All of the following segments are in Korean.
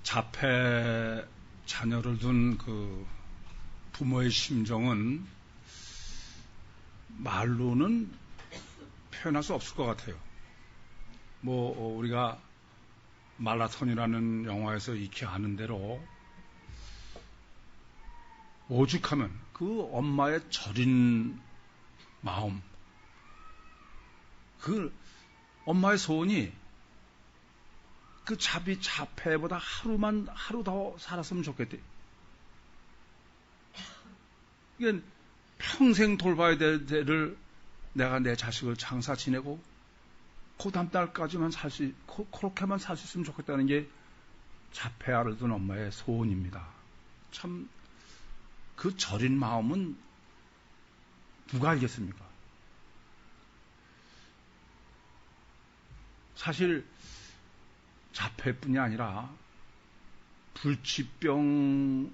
자폐 자녀를 둔 그 부모의 심정은 말로는 표현할 수 없을 것 같아요. 우리가 말라톤이라는 영화에서 익히 아는 대로 오죽하면 그 엄마의 저린 마음, 그 엄마의 소원이 그 자폐보다 하루 더 살았으면 좋겠대. 이게 평생 돌봐야 될 데를 내가 내 자식을 장사 지내고 그 다음 달까지만 그렇게만 살 수 있으면 좋겠다는 게 자폐아를 둔 엄마의 소원입니다. 참, 그 저린 마음은 누가 알겠습니까? 사실 자폐뿐이 아니라 불치병을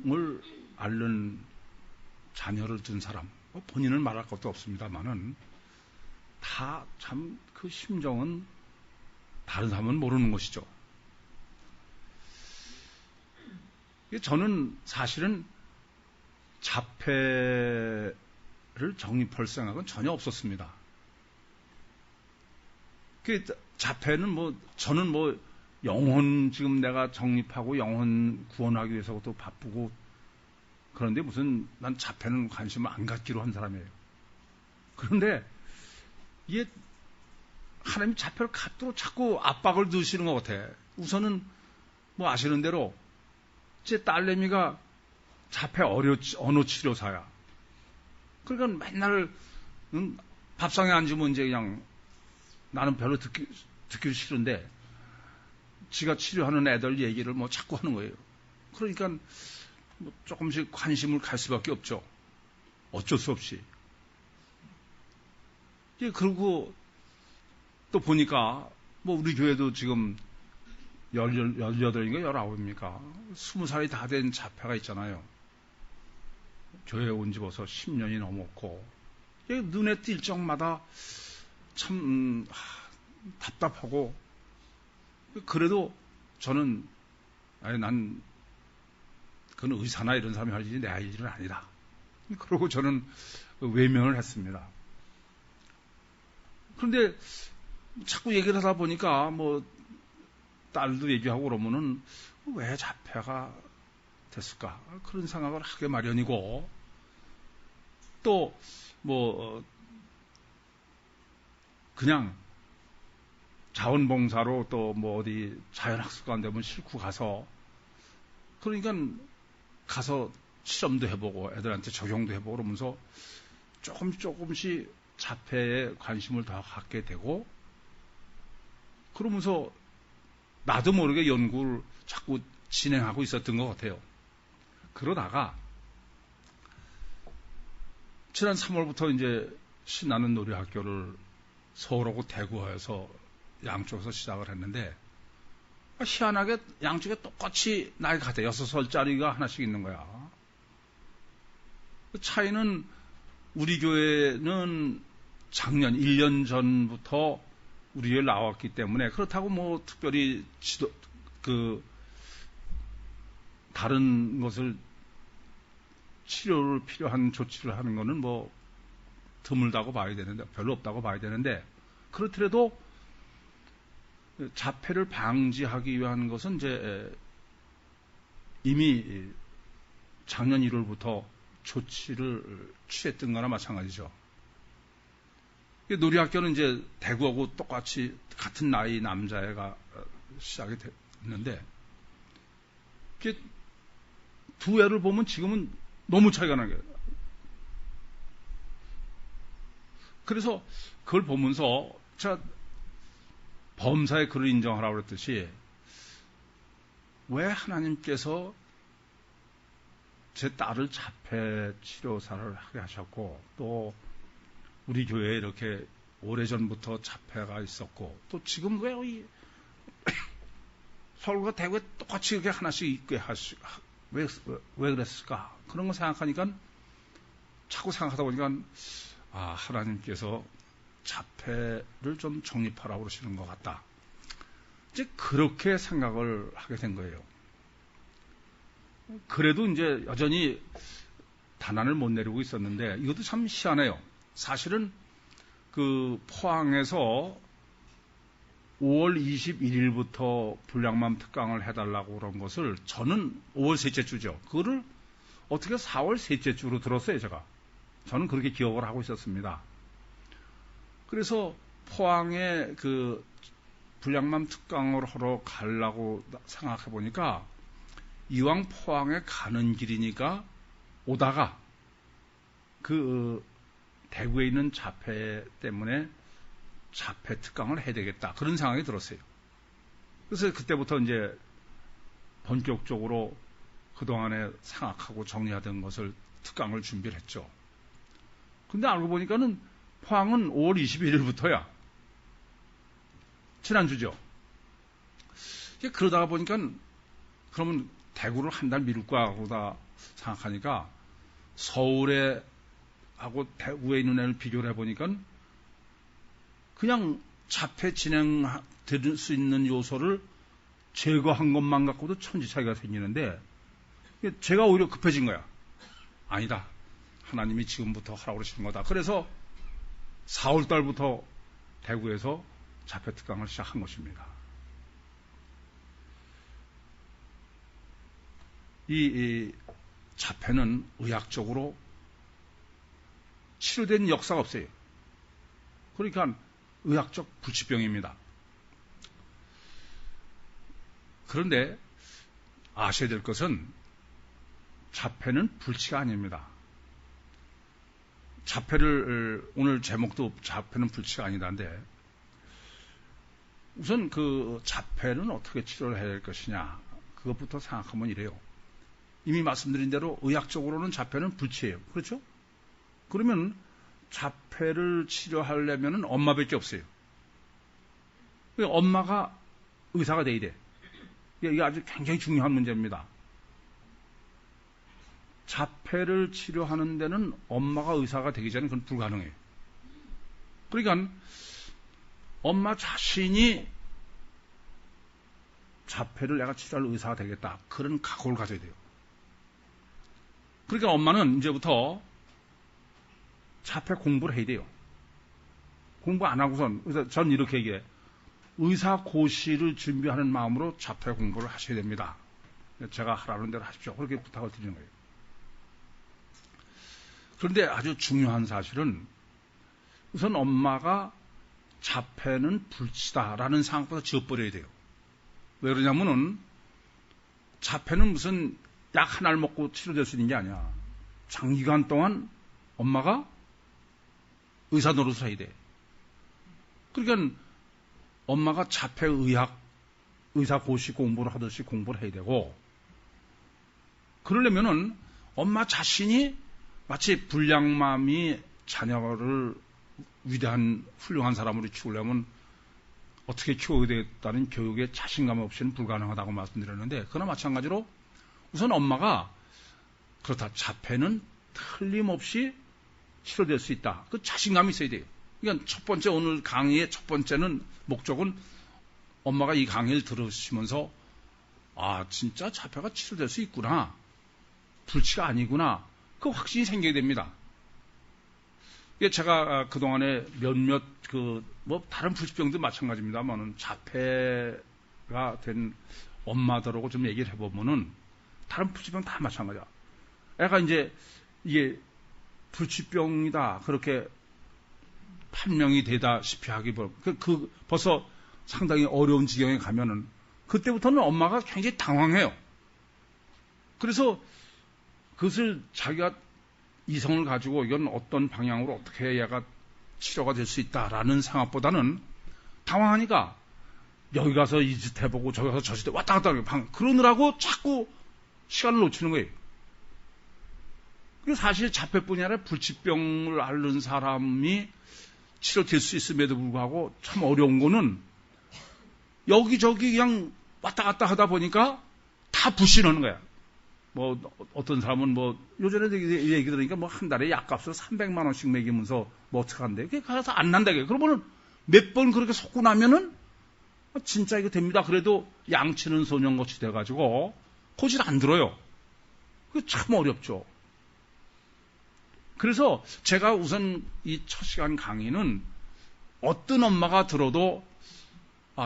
앓는 자녀를 둔 사람, 본인은 말할 것도 없습니다만은 다 참 그 심정은 다른 사람은 모르는 것이죠. 저는 사실은 자폐를 정립할 생각은 전혀 없었습니다. 자폐는 저는 영혼 지금 내가 정립하고 영혼 구원하기 위해서 또 바쁘고 그런데 무슨 난 자폐는 관심을 안 갖기로 한 사람이에요. 그런데 이게 하나님이 자폐를 갖도록 자꾸 압박을 넣으시는 것 같아. 우선은 아시는 대로 제 딸내미가 자폐 언어치료사야. 그러니까 맨날 밥상에 앉으면 이제 그냥 나는 별로 듣기 싫은데 지가 치료하는 애들 얘기를 자꾸 하는 거예요. 그러니까 조금씩 관심을 갈 수밖에 없죠. 어쩔 수 없이. 그리고 또 보니까 우리 교회도 지금 18인가 19입니까? 20살이 다 된 자폐가 있잖아요. 교회에 온 지 벌써 10년이 넘었고 눈에 띌 적마다 참 답답하고 그래도 저는 난 그건 의사나 이런 사람이 할 일이 내 할 일은 아니다. 그러고 저는 외면을 했습니다. 그런데 자꾸 얘기를 하다 보니까 딸도 얘기하고 그러면은 왜 자폐가 됐을까? 그런 생각을 하게 마련이고 또 그냥 자원봉사로 또 어디 자연학습관 되면 싣고 가서 그러니까 가서 실험도 해보고 애들한테 적용도 해보고 그러면서 조금씩 자폐에 관심을 더 갖게 되고 그러면서 나도 모르게 연구를 자꾸 진행하고 있었던 것 같아요. 그러다가 지난 3월부터 이제 신나는 놀이학교를 서울하고 대구에서 양쪽에서 시작을 했는데 희한하게 양쪽에 똑같이 나이가 같아. 6살짜리가 하나씩 있는 거야. 그 차이는 우리 교회는 작년 1년 전부터 우리 교회에 나왔기 때문에 그렇다고 특별히 다른 것을 치료를 필요한 조치를 하는 거는 드물다고 봐야 되는데 별로 없다고 봐야 되는데 그렇더라도 자폐를 방지하기 위한 것은 이제 이미 작년 1월부터 조치를 취했던 거나 마찬가지죠. 놀이학교는 이제 대구하고 똑같이 같은 나이 남자애가 시작이 됐는데 두 애를 보면 지금은 너무 차이가 나게. 그래서 그걸 보면서 제가 범사에 그를 인정하라고 그랬듯이 왜 하나님께서 제 딸을 자폐 치료사를 하게 하셨고 또 우리 교회에 이렇게 오래전부터 자폐가 있었고 또 지금 왜 서울과 대구에 똑같이 이렇게 하나씩 있게 왜 그랬을까? 그런 거 생각하니까 자꾸 생각하다 보니까 하나님께서 자폐를 좀 정립하라고 그러시는 것 같다. 이제 그렇게 생각을 하게 된 거예요. 그래도 이제 여전히 단안을 못 내리고 있었는데 이것도 참 희한해요. 사실은 그 포항에서 5월 21일부터 불량맘 특강을 해달라고 그런 것을 저는 5월 셋째 주죠. 그거를 어떻게 4월 셋째 주로 들었어요, 제가. 저는 그렇게 기억을 하고 있었습니다. 그래서 포항에 그 불량맘 특강을 하러 가려고 생각해 보니까 이왕 포항에 가는 길이니까 오다가 그 대구에 있는 자폐 때문에 자폐 특강을 해야 되겠다. 그런 생각이 들었어요. 그래서 그때부터 이제 본격적으로 그동안에 생각하고 정리하던 것을 특강을 준비를 했죠. 근데 알고 보니까는 포항은 5월 21일부터야. 지난주죠. 그러다가 보니까 그러면 대구를 한 달 미룰까 하고다 생각하니까 서울에 하고 대구에 있는 애를 비교를 해보니까 그냥 자폐 진행될 수 있는 요소를 제거한 것만 갖고도 천지 차이가 생기는데 제가 오히려 급해진 거야. 아니다. 하나님이 지금부터 하라고 그러시는 거다. 그래서 4월 달부터 대구에서 자폐 특강을 시작한 것입니다. 이 자폐는 의학적으로 치료된 역사가 없어요. 그러니까 의학적 불치병입니다. 그런데 아셔야 될 것은 자폐는 불치가 아닙니다. 자폐를 오늘 제목도 자폐는 불치가 아니다인데 우선 그 자폐는 어떻게 치료를 해야 될 것이냐 그것부터 생각하면 이래요. 이미 말씀드린 대로 의학적으로는 자폐는 불치예요. 그렇죠? 그러면 자폐를 치료하려면 엄마밖에 없어요. 엄마가 의사가 돼야 돼. 이게 아주 굉장히 중요한 문제입니다. 자폐를 치료하는 데는 엄마가 의사가 되기 전에 그건 불가능해요. 그러니까 엄마 자신이 자폐를 내가 치료할 의사가 되겠다. 그런 각오를 가져야 돼요. 그러니까 엄마는 이제부터 자폐 공부를 해야 돼요. 공부 안 하고선, 그래서 전 이렇게 얘기해. 의사고시를 준비하는 마음으로 자폐 공부를 하셔야 됩니다. 제가 하라는 대로 하십시오. 그렇게 부탁을 드리는 거예요. 그런데 아주 중요한 사실은 우선 엄마가 자폐는 불치다라는 상황부터 지어버려야 돼요. 왜 그러냐면은 자폐는 무슨 약 하나를 먹고 치료될 수 있는 게 아니야. 장기간 동안 엄마가 의사 노릇을 해야 돼. 그러니까 엄마가 자폐의학, 의사고시 공부를 하듯이 공부를 해야 되고 그러려면은 엄마 자신이 마치 불량맘이 자녀를 위대한 훌륭한 사람으로 키우려면 어떻게 키워야 되겠다는 교육에 자신감 없이는 불가능하다고 말씀드렸는데 그러나 마찬가지로 우선 엄마가 그렇다. 자폐는 틀림없이 치료될 수 있다. 그 자신감이 있어야 돼요. 그러니까 첫 번째 오늘 강의의 첫 번째는 목적은 엄마가 이 강의를 들으시면서 아 진짜 자폐가 치료될 수 있구나. 불치가 아니구나. 그 확신이 생겨야 됩니다. 이게 제가 그동안에 몇몇 다른 불치병도 마찬가지입니다만은 자폐가 된 엄마들하고 좀 얘기를 해보면은 다른 불치병 다 마찬가지야. 애가 이제 이게 불치병이다 그렇게 판명이 되다시피 하기보다 벌써 상당히 어려운 지경에 가면은 그때부터는 엄마가 굉장히 당황해요. 그래서 그것을 자기가 이성을 가지고 이건 어떤 방향으로 어떻게 얘가 치료가 될 수 있다라는 생각보다는 당황하니까 여기 가서 이 짓 해보고 저기 가서 저 짓 왔다 갔다 하고 그러느라고 자꾸 시간을 놓치는 거예요. 그리고 사실 자폐뿐이 아니라 불치병을 앓는 사람이 치료될 수 있음에도 불구하고 참 어려운 거는 여기저기 그냥 왔다 갔다 하다 보니까 다 불신하는 거야. 뭐 어떤 사람은 요전에 얘기 들으니까 한 달에 약값을 300만 원씩 매기면서 어떡한데 그게 가서 안 난다. 그러면은 몇 번 그렇게 속고 나면은 진짜 이거 됩니다. 그래도 양치는 소년같이 돼가지고 고질 안 들어요. 그 참 어렵죠. 그래서 제가 우선 이 첫 시간 강의는 어떤 엄마가 들어도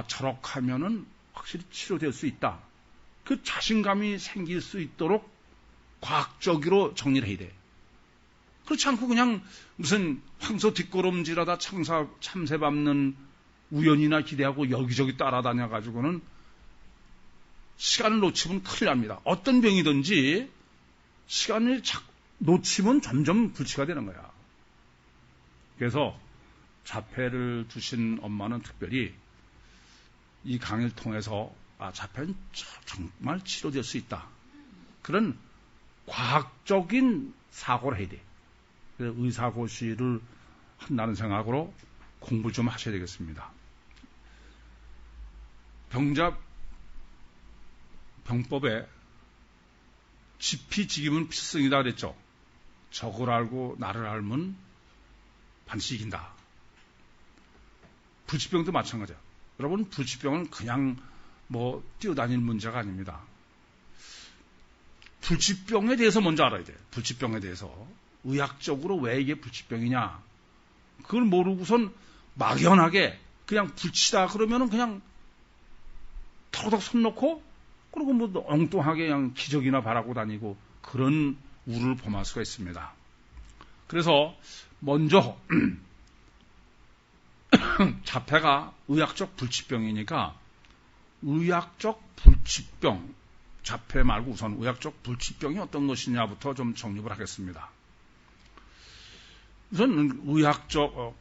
저렇게 하면은 확실히 치료될 수 있다. 그 자신감이 생길 수 있도록 과학적으로 정리를 해야 돼. 그렇지 않고 그냥 무슨 황소 뒷걸음질하다 참새 밟는 우연이나 기대하고 여기저기 따라다녀가지고는 시간을 놓치면 큰일 납니다. 어떤 병이든지 시간을 놓치면 점점 불치가 되는 거야. 그래서 자폐를 두신 엄마는 특별히 이 강의를 통해서 자폐는 정말 치료될 수 있다. 그런 과학적인 사고를 해야 돼. 의사고시를 한다는 생각으로 공부 좀 하셔야 되겠습니다. 병법에 지피지기면 필승이다 그랬죠. 적을 알고 나를 알면 반드시 이긴다. 불치병도 마찬가지야. 여러분, 불치병은 그냥 뛰어다닐 문제가 아닙니다. 불치병에 대해서 먼저 알아야 돼. 불치병에 대해서. 의학적으로 왜 이게 불치병이냐. 그걸 모르고선 막연하게 그냥 불치다 그러면은 그냥 턱턱 손 놓고 그리고 엉뚱하게 그냥 기적이나 바라고 다니고 그런 우를 범할 수가 있습니다. 그래서 먼저 자폐가 의학적 불치병이니까 의학적 불치병, 자폐 말고 우선 의학적 불치병이 어떤 것이냐부터 좀 정립을 하겠습니다. 우선 의학적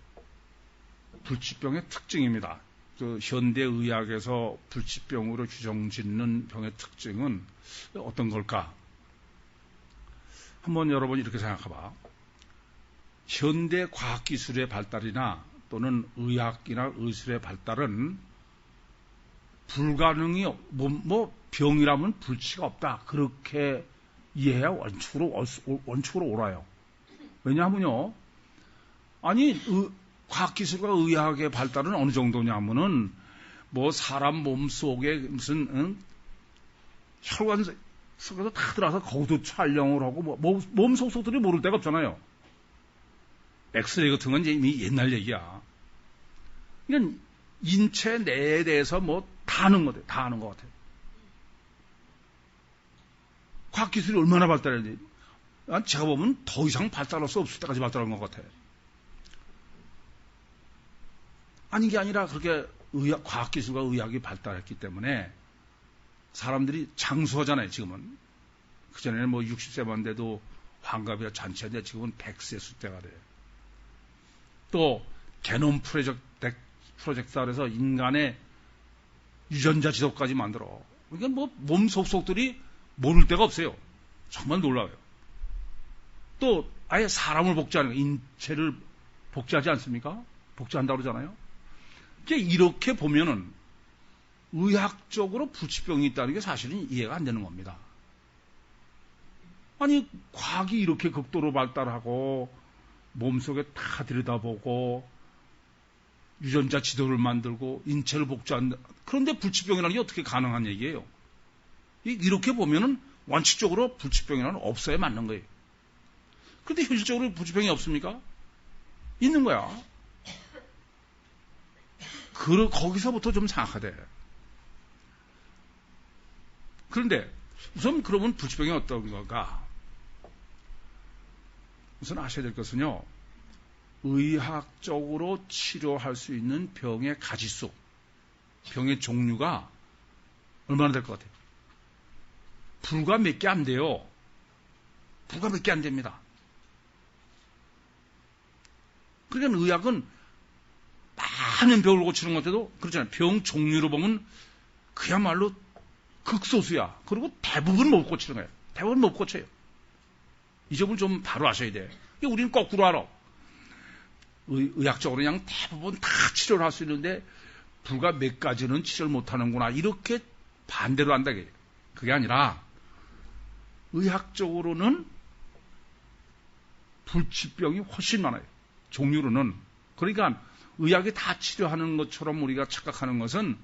불치병의 특징입니다. 현대의학에서 불치병으로 규정짓는 병의 특징은 어떤 걸까? 한번 여러분 이렇게 생각해봐. 현대 과학기술의 발달이나 또는 의학이나 의술의 발달은 불가능이 병이라면 불치가 없다. 그렇게 이해해야 원칙으로 옳아요. 왜냐하면요. 과학기술과 의학의 발달은 어느 정도냐면은 사람 몸 속에 무슨 혈관 속에서 다 들어가서 거기도 촬영을 하고 몸 속소들이 모를 데가 없잖아요. 엑스레이 같은 건 이미 옛날 얘기야. 그러니까 인체 내에 대해서 다 아는 것 같아. 과학기술이 얼마나 발달했는지 제가 보면 더 이상 발달할 수 없을 때까지 발달한 것 같아. 아닌 게 아니라 그렇게 과학기술과 의학이 발달했기 때문에 사람들이 장수하잖아요, 지금은. 그전에는 60세만 돼도 환갑이야 잔치인데 지금은 100세 숫대가 돼. 또, 게놈 프로젝트라 해서 인간의 유전자 지도까지 만들어. 그러니까 몸 속속들이 모를 데가 없어요. 정말 놀라워요. 또, 아예 사람을 복제하는 거예요. 인체를 복제하지 않습니까? 복제한다고 그러잖아요. 이렇게 보면은 의학적으로 불치병이 있다는 게 사실은 이해가 안 되는 겁니다. 과학이 이렇게 극도로 발달하고 몸속에 다 들여다보고 유전자 지도를 만들고 인체를 복제한다. 그런데 불치병이라는 게 어떻게 가능한 얘기예요? 이렇게 보면은 원칙적으로 불치병이라는 없어야 맞는 거예요. 그런데 현실적으로 불치병이 없습니까? 있는 거야. 거기서부터 좀 생각하되. 그런데 우선 그러면 불치병이 어떤 건가? 우선 아셔야 될 것은요. 의학적으로 치료할 수 있는 병의 가지수, 병의 종류가 얼마나 될 것 같아요? 불과 몇 개 안 돼요. 불과 몇 개 안 됩니다. 그러니까 의학은 많은 병을 고치는 것 같아도 그렇잖아요. 병 종류로 보면 그야말로 극소수야. 그리고 대부분 못 고치는 거예요. 대부분 못 고쳐요. 이 점을 좀 바로 아셔야 돼. 우리는 거꾸로 알아. 의학적으로 그냥 대부분 다 치료를 할 수 있는데 불과 몇 가지는 치료를 못하는구나. 이렇게 반대로 한다. 그게 아니라 의학적으로는 불치병이 훨씬 많아요. 종류로는. 그러니까 의학이 다 치료하는 것처럼 우리가 착각하는 것은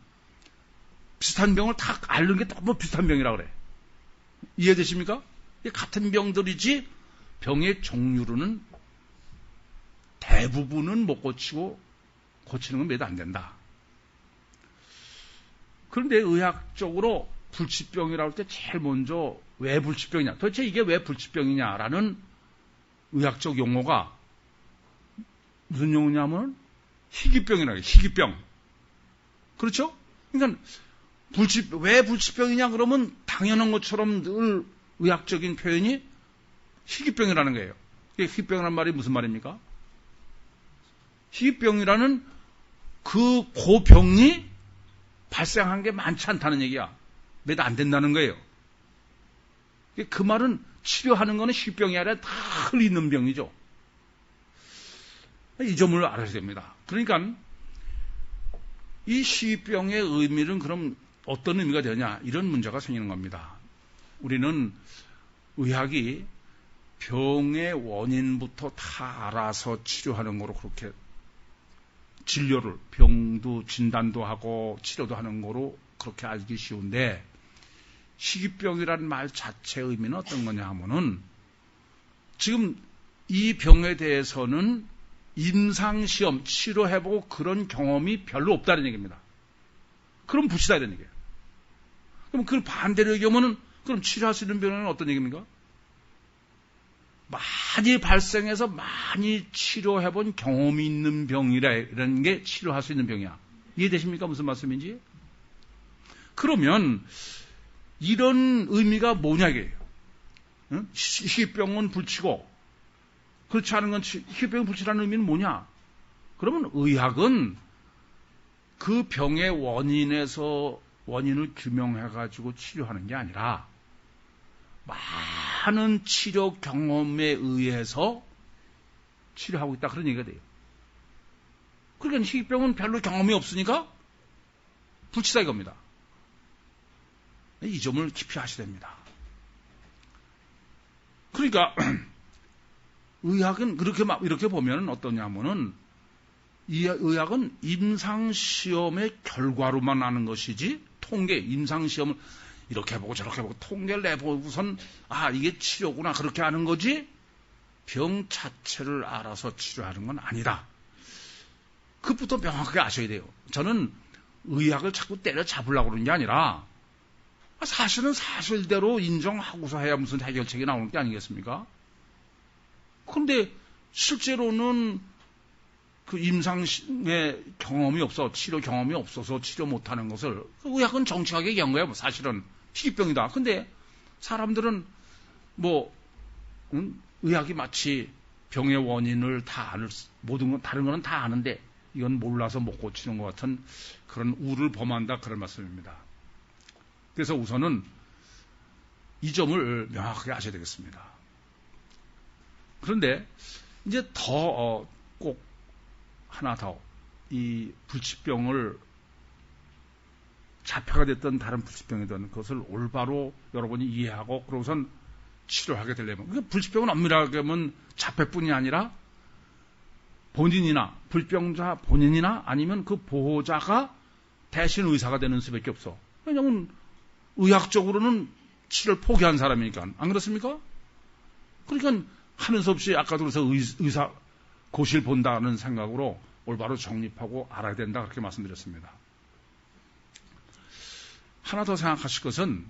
비슷한 병을 다 앓는 게 너무 비슷한 병이라 그래. 이해되십니까? 같은 병들이지 병의 종류로는 대부분은 못 고치고 고치는 건 매도 안 된다. 그런데 의학적으로 불치병이라고 할 때 제일 먼저 왜 불치병이냐, 도대체 이게 왜 불치병이냐라는 의학적 용어가 무슨 용어냐면 희귀병이라고 해요. 희귀병. 그렇죠? 그러니까 왜 불치병이냐 그러면 당연한 것처럼 늘 의학적인 표현이 희귀병이라는 거예요. 희귀병이라는 말이 무슨 말입니까? 희귀병이라는 그 고병이 발생한 게 많지 않다는 얘기야. 몇 안 된다는 거예요. 그 말은 치료하는 거는 희귀병이 아니라 다 흘리는 병이죠. 이 점을 알아야 됩니다. 그러니까 이 희귀병의 의미는 그럼 어떤 의미가 되냐, 이런 문제가 생기는 겁니다. 우리는 의학이 병의 원인부터 다 알아서 치료하는 거로 그렇게 진료를, 병도 진단도 하고 치료도 하는 거로 그렇게 알기 쉬운데, 희귀병이라는 말 자체의 의미는 어떤 거냐 하면은 지금 이 병에 대해서는 임상시험, 치료해보고 그런 경험이 별로 없다는 얘기입니다. 그럼 불치다 이런 얘기예요. 그럼 그 반대로 얘기하면은 그럼 치료할 수 있는 병은 어떤 얘기입니까? 많이 발생해서 많이 치료해본 경험이 있는 병이라는 게 치료할 수 있는 병이야. 이해되십니까? 무슨 말씀인지? 그러면 이런 의미가 뭐냐 이게요. 응? 희귀병은 불치고 그렇지 않은 건 희귀병이 불치라는 의미는 뭐냐? 그러면 의학은 그 병의 원인을 규명해가지고 치료하는 게 아니라 많은 치료 경험에 의해서 치료하고 있다, 그런 얘기가 돼요. 그러니까 희귀병은 별로 경험이 없으니까 불치다 이겁니다. 이 점을 깊이 아셔야 됩니다. 그러니까 의학은 이렇게 보면 어떠냐면은 이 의학은 임상시험의 결과로만 아는 것이지, 통계, 임상시험을 이렇게 해보고 저렇게 해보고 통계를 내보고선 이게 치료구나 그렇게 하는 거지, 병 자체를 알아서 치료하는 건 아니다. 그것부터 명확하게 아셔야 돼요. 저는 의학을 자꾸 때려잡으려고 그러는 게 아니라 사실은 사실대로 인정하고서 해야 무슨 해결책이 나오는 게 아니겠습니까? 그런데 실제로는 그 임상의 경험이 없어, 치료 경험이 없어서 치료 못하는 것을 의학은 정직하게 얘기한 거예요. 사실은 희귀병이다. 근데 사람들은 의학이 마치 병의 원인을 다 모든 건 다른 거는 다 아는데 이건 몰라서 못 고치는 것 같은 그런 우를 범한다, 그런 말씀입니다. 그래서 우선은 이 점을 명확하게 아셔야 되겠습니다. 그런데 이제 더 꼭 하나 더, 이 불치병을 자폐가 됐던 다른 불치병이든 그것을 올바로 여러분이 이해하고 그러고선 치료하게 되려면, 그러니까 불치병은 엄밀하게 하면 자폐뿐이 아니라 본인이나 불병자 본인이나 아니면 그 보호자가 대신 의사가 되는 수밖에 없어. 왜냐하면 의학적으로는 치료를 포기한 사람이니까. 안 그렇습니까? 그러니까 하는 수 없이 아까도 그래서 의사 고시를 본다는 생각으로 올바로 정립하고 알아야 된다, 그렇게 말씀드렸습니다. 하나 더 생각하실 것은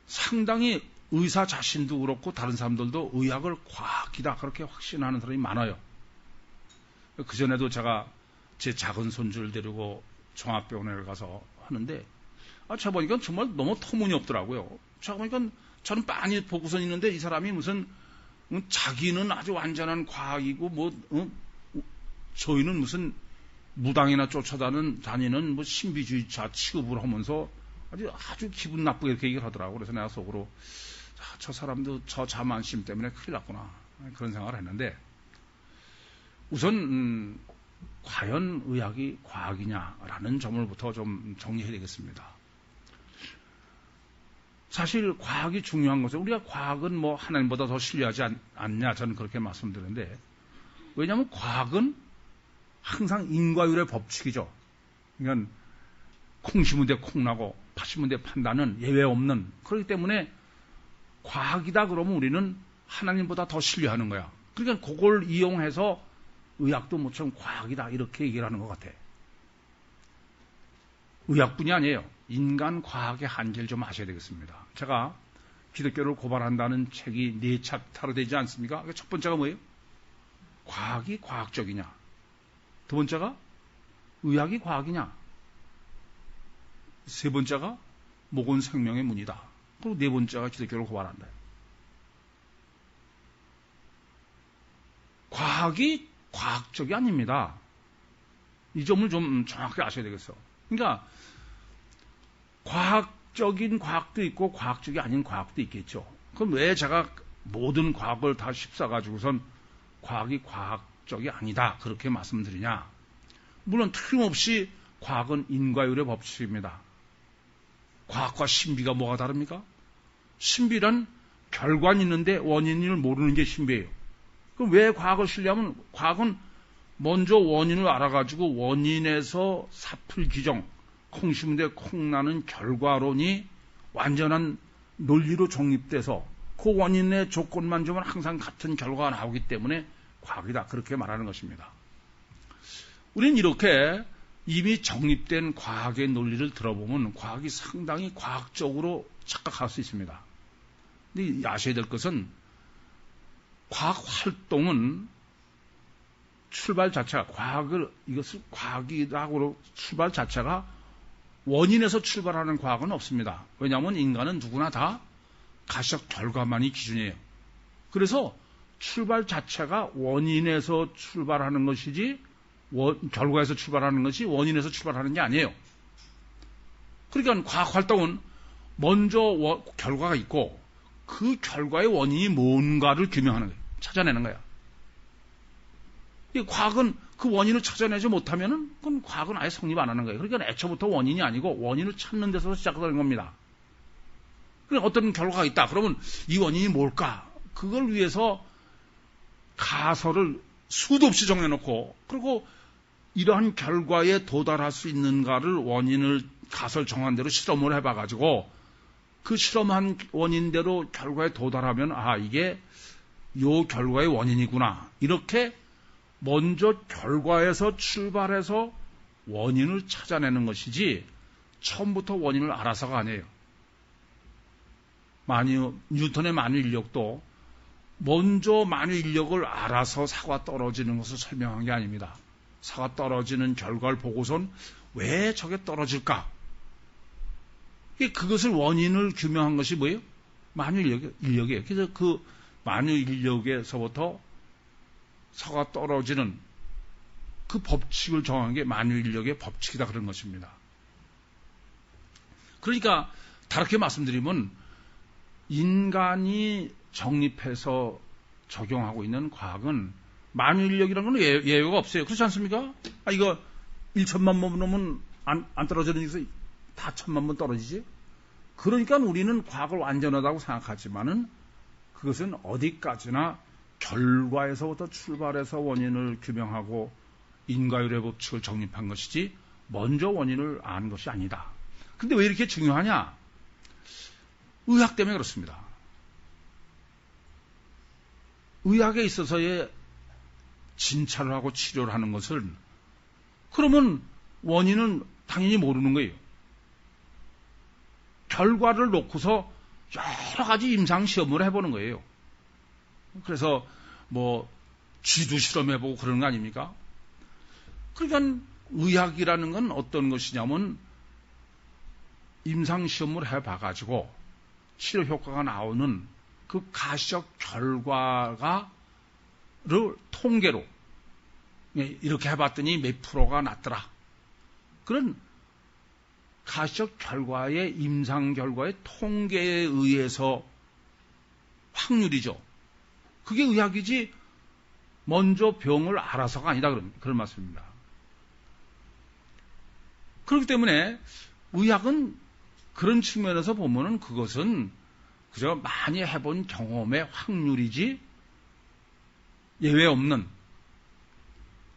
상당히 의사 자신도 그렇고 다른 사람들도 의학을 과학이다 그렇게 확신하는 사람이 많아요. 그전에도 제가 제 작은 손주를 데리고 종합병원에 가서 하는데 제가 보니까 정말 너무 터무니없더라고요. 제가 보니까 저는 빤히 보고선 있는데 이 사람이 무슨 자기는 아주 완전한 과학이고 저희는 무슨 무당이나 쫓아다니는 신비주의자 취급을 하면서 아주 기분 나쁘게 이렇게 얘기를 하더라고요. 그래서 내가 속으로 저 사람도 저 자만심 때문에 큰일 났구나, 그런 생각을 했는데, 우선 과연 의학이 과학이냐라는 점을부터 좀 정리해야 되겠습니다. 사실 과학이 중요한 것은, 우리가 과학은 하나님보다 더 신뢰하지 않냐, 저는 그렇게 말씀드리는데, 왜냐하면 과학은 항상 인과율의 법칙이죠. 그러니까 콩 심은 데 콩 나고 팥 심은 데 판다는 예외 없는, 그렇기 때문에 과학이다 그러면 우리는 하나님보다 더 신뢰하는 거야. 그러니까 그걸 이용해서 의학도 모처럼 과학이다 이렇게 얘기를 하는 것 같아. 의학뿐이 아니에요. 인간 과학의 한계를 좀 아셔야 되겠습니다. 제가 기독교를 고발한다는 책이 4챕터로 되지 않습니까? 첫 번째가 뭐예요? 과학이 과학적이냐? 두 번째가 의학이 과학이냐? 세 번째가 목은 생명의 문이다. 그리고 네 번째가 기독교를 고발한다. 과학이 과학적이 아닙니다. 이 점을 좀 정확히 아셔야 되겠어. 그러니까 과학적인 과학도 있고 과학적이 아닌 과학도 있겠죠. 그럼 왜 제가 모든 과학을 다 휩싸가지고선 과학이 과학적이 아니다 그렇게 말씀드리냐? 물론 틀림없이 과학은 인과율의 법칙입니다. 과학과 신비가 뭐가 다릅니까? 신비란 결과는 있는데 원인을 모르는 게 신비예요. 그럼 왜 과학을 신뢰하면 과학은 먼저 원인을 알아가지고 원인에서 사풀 규정, 콩 심은데 콩 나는 결과론이 완전한 논리로 정립돼서 그 원인의 조건만 주면 항상 같은 결과가 나오기 때문에 과학이다 그렇게 말하는 것입니다. 우리는 이렇게 이미 정립된 과학의 논리를 들어보면 과학이 상당히 과학적으로 착각할 수 있습니다. 근데 아셔야 될 것은 과학 활동은 출발 자체가 이것을 과학이라고 출발 자체가 원인에서 출발하는 과학은 없습니다. 왜냐하면 인간은 누구나 다 가시적 결과만이 기준이에요. 그래서 출발 자체가 원인에서 출발하는 것이지 결과에서 출발하는 것이 원인에서 출발하는 게 아니에요. 그러니까 과학 활동은 먼저 결과가 있고 그 결과의 원인이 뭔가를 규명하는 거예요. 찾아내는 거야. 이 과학은 그 원인을 찾아내지 못하면은 그건 과학은 아예 성립 안 하는 거예요. 그러니까 애초부터 원인이 아니고 원인을 찾는 데서 시작되는 겁니다. 그러니까 어떤 결과가 있다. 그러면 이 원인이 뭘까? 그걸 위해서 가설을 수도 없이 정해놓고 그리고 이러한 결과에 도달할 수 있는가를 원인을 가설 정한 대로 실험을 해봐가지고 그 실험한 원인대로 결과에 도달하면 이게 요 결과의 원인이구나. 이렇게 먼저 결과에서 출발해서 원인을 찾아내는 것이지 처음부터 원인을 알아서가 아니에요. 뉴턴의 만유인력도 먼저 만유인력을 알아서 사과 떨어지는 것을 설명한 게 아닙니다. 사과 떨어지는 결과를 보고선 왜 저게 떨어질까? 그것을 원인을 규명한 것이 뭐예요? 만유인력이에요. 그래서 그 만유인력에서부터 사과 떨어지는 그 법칙을 정한 게 만유인력의 법칙이다 그런 것입니다. 그러니까 다르게 말씀드리면 인간이 정립해서 적용하고 있는 과학은 만유인력이라는 건 예외가 없어요. 그렇지 않습니까? 이거 1천만 번 넘으면 안 떨어지는 데서 다 1,000만 번 떨어지지? 그러니까 우리는 과학을 완전하다고 생각하지만은 그것은 어디까지나 결과에서부터 출발해서 원인을 규명하고 인과율의 법칙을 정립한 것이지 먼저 원인을 아는 것이 아니다. 근데 왜 이렇게 중요하냐? 의학 때문에 그렇습니다. 의학에 있어서의 진찰을 하고 치료를 하는 것은 그러면 원인은 당연히 모르는 거예요. 결과를 놓고서 여러 가지 임상시험을 해보는 거예요. 그래서 쥐도 실험해보고 그러는 거 아닙니까? 그러니까 의학이라는 건 어떤 것이냐면 임상시험을 해봐가지고 치료 효과가 나오는 그 가시적 결과를 통계로 이렇게 해봤더니 몇 프로가 낫더라. 그런 가시적 결과의 임상 결과의 통계에 의해서 확률이죠. 그게 의학이지 먼저 병을 알아서가 아니다 그런 말씀입니다. 그렇기 때문에 의학은 그런 측면에서 보면은 그것은 그저 많이 해본 경험의 확률이지 예외 없는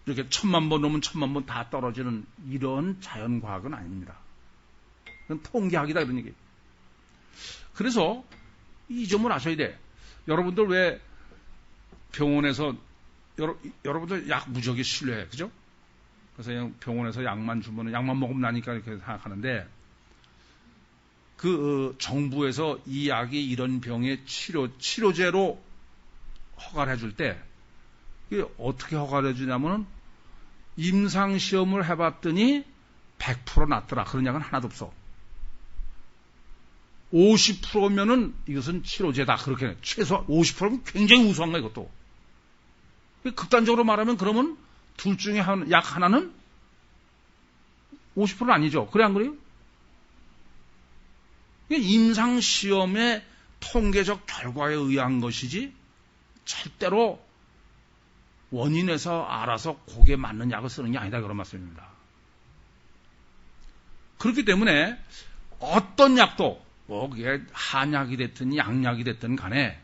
이렇게 1,000만 번 넘으면 1,000만 번 다 떨어지는 이런 자연과학은 아닙니다. 그건 통계학이다 이런 얘기예요. 그래서 이 점을 아셔야 돼. 여러분들 왜 병원에서 여러분들 약 무지하게 신뢰해, 그죠? 그래서 그냥 병원에서 약만 주면 약만 먹으면 나니까 이렇게 생각하는데 그 정부에서 이 약이 이런 병의 치료제로 허가를 해줄 때 이게 어떻게 허가를 해주냐면은 임상시험을 해봤더니 100% 낫더라. 그런 약은 하나도 없어. 50%면은 이것은 치료제다. 그렇게 최소 50%면 굉장히 우수한 거야, 이것도. 극단적으로 말하면 그러면 둘 중에 약 하나는 50%는 아니죠. 그래, 안 그래요? 임상시험의 통계적 결과에 의한 것이지 절대로 원인에서 알아서 거기에 맞는 약을 쓰는 게 아니다. 그런 말씀입니다. 그렇기 때문에 어떤 약도 뭐 그게 한약이 됐든 양약이 됐든 간에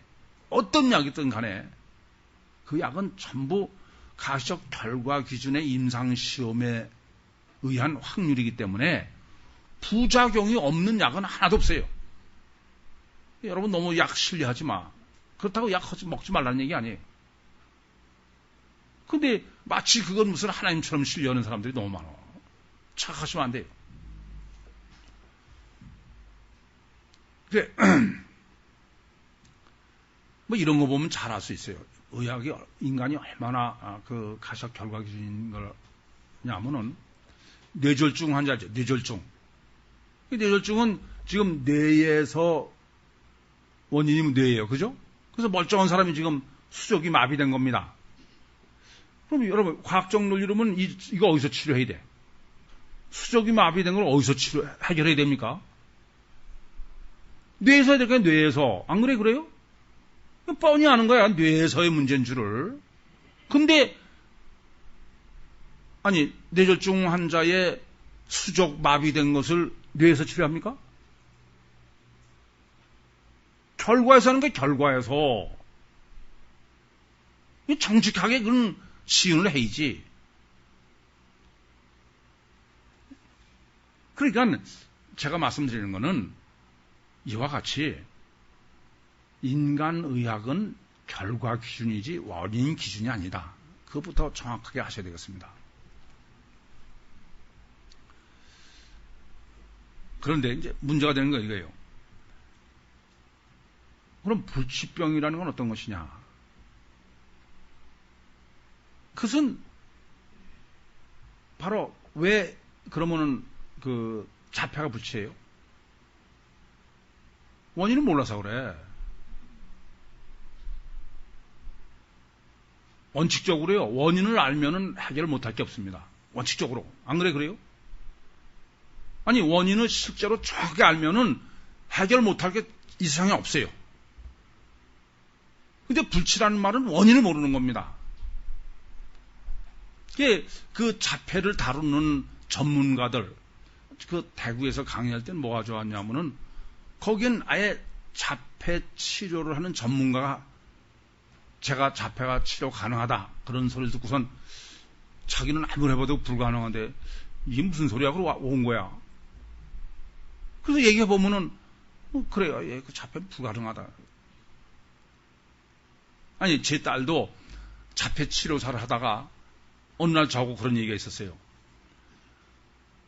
어떤 약이든 간에 그 약은 전부 가시적 결과 기준의 임상시험에 의한 확률이기 때문에 부작용이 없는 약은 하나도 없어요. 여러분 너무 약 신뢰하지 마. 그렇다고 약 먹지 말라는 얘기 아니에요. 근데 마치 그건 무슨 하나님처럼 신뢰하는 사람들이 너무 많아. 착각하시면 안 돼요. 그래, 뭐 이런 거 보면 잘 알 수 있어요. 의학이 인간이 얼마나 그 가시적 결과 기준인 거냐면은 뇌졸중 환자죠. 뇌졸중. 뇌졸중은 지금 뇌에서 원인이면 뇌예요. 그죠? 그래서 멀쩡한 사람이 지금 수족이 마비된 겁니다. 그럼 여러분 과학적 논리로는 이거 어디서 치료해야 돼? 수족이 마비된 걸 어디서 해결해야 됩니까? 뇌에서 해야 될까요? 뇌에서. 안 그래? 그래요? 뻔히 아는 거야. 뇌에서의 문제인 줄을. 근데 아니 뇌졸중 환자의 수족 마비된 것을 뇌에서 치료합니까? 결과에서 하는 게 결과에서. 정직하게 그건 시연을 해야지. 그러니까 제가 말씀드리는 거는 이와 같이 인간의학은 결과 기준이지 원인 기준이 아니다. 그것부터 정확하게 하셔야 되겠습니다. 그런데 이제 문제가 되는 거 이거예요. 그럼 불치병이라는 건 어떤 것이냐? 그것은 바로 왜 그러면은 그 자폐가 불치예요? 원인은 몰라서 그래. 원칙적으로요. 원인을 알면은 해결 못할 게 없습니다. 원칙적으로. 안 그래 그래요? 아니 원인을 실제로 정확하게 알면은 해결 못할 게 이 세상에 없어요. 근데 불치라는 말은 원인을 모르는 겁니다. 이게 그 자폐를 다루는 전문가들, 그 대구에서 강의할 때는 뭐가 좋았냐면은 거긴 아예 자폐 치료를 하는 전문가가 제가 자폐가 치료 가능하다 그런 소리를 듣고선 자기는 아무리 해봐도 불가능한데 이게 무슨 소리야? 그러고 온 거야. 그래서 얘기해보면은 그래요. 예, 그 자폐는 불가능하다. 아니 제 딸도 자폐 치료사를 하다가 어느 날 저하고 그런 얘기가 있었어요.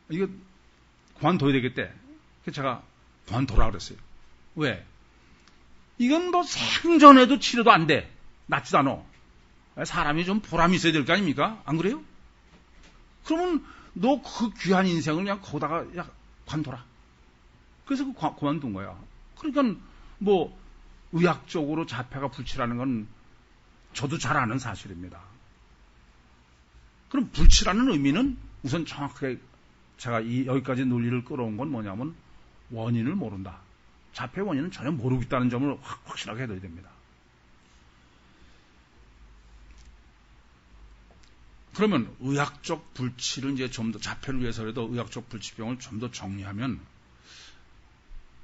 이거 그만둬야 되겠대. 그래서 제가 그만둬라 그랬어요. 왜? 이건 뭐 생전에도 치료도 안 돼. 낫지도 않아. 사람이 좀 보람이 있어야 될 거 아닙니까? 안 그래요? 그러면 너 그 귀한 인생을 그냥 거기다가 관둬라. 그래서 그만둔 거야. 그러니까 뭐 의학적으로 자폐가 불치라는 건 저도 잘 아는 사실입니다. 그럼 불치라는 의미는 우선 정확하게 제가 여기까지 논리를 끌어온 건 뭐냐면 원인을 모른다. 자폐 원인은 전혀 모르고 있다는 점을 확실하게 해둬야 됩니다. 그러면 의학적 불치를 이제 좀 더 자폐를 위해서라도 의학적 불치병을 좀 더 정리하면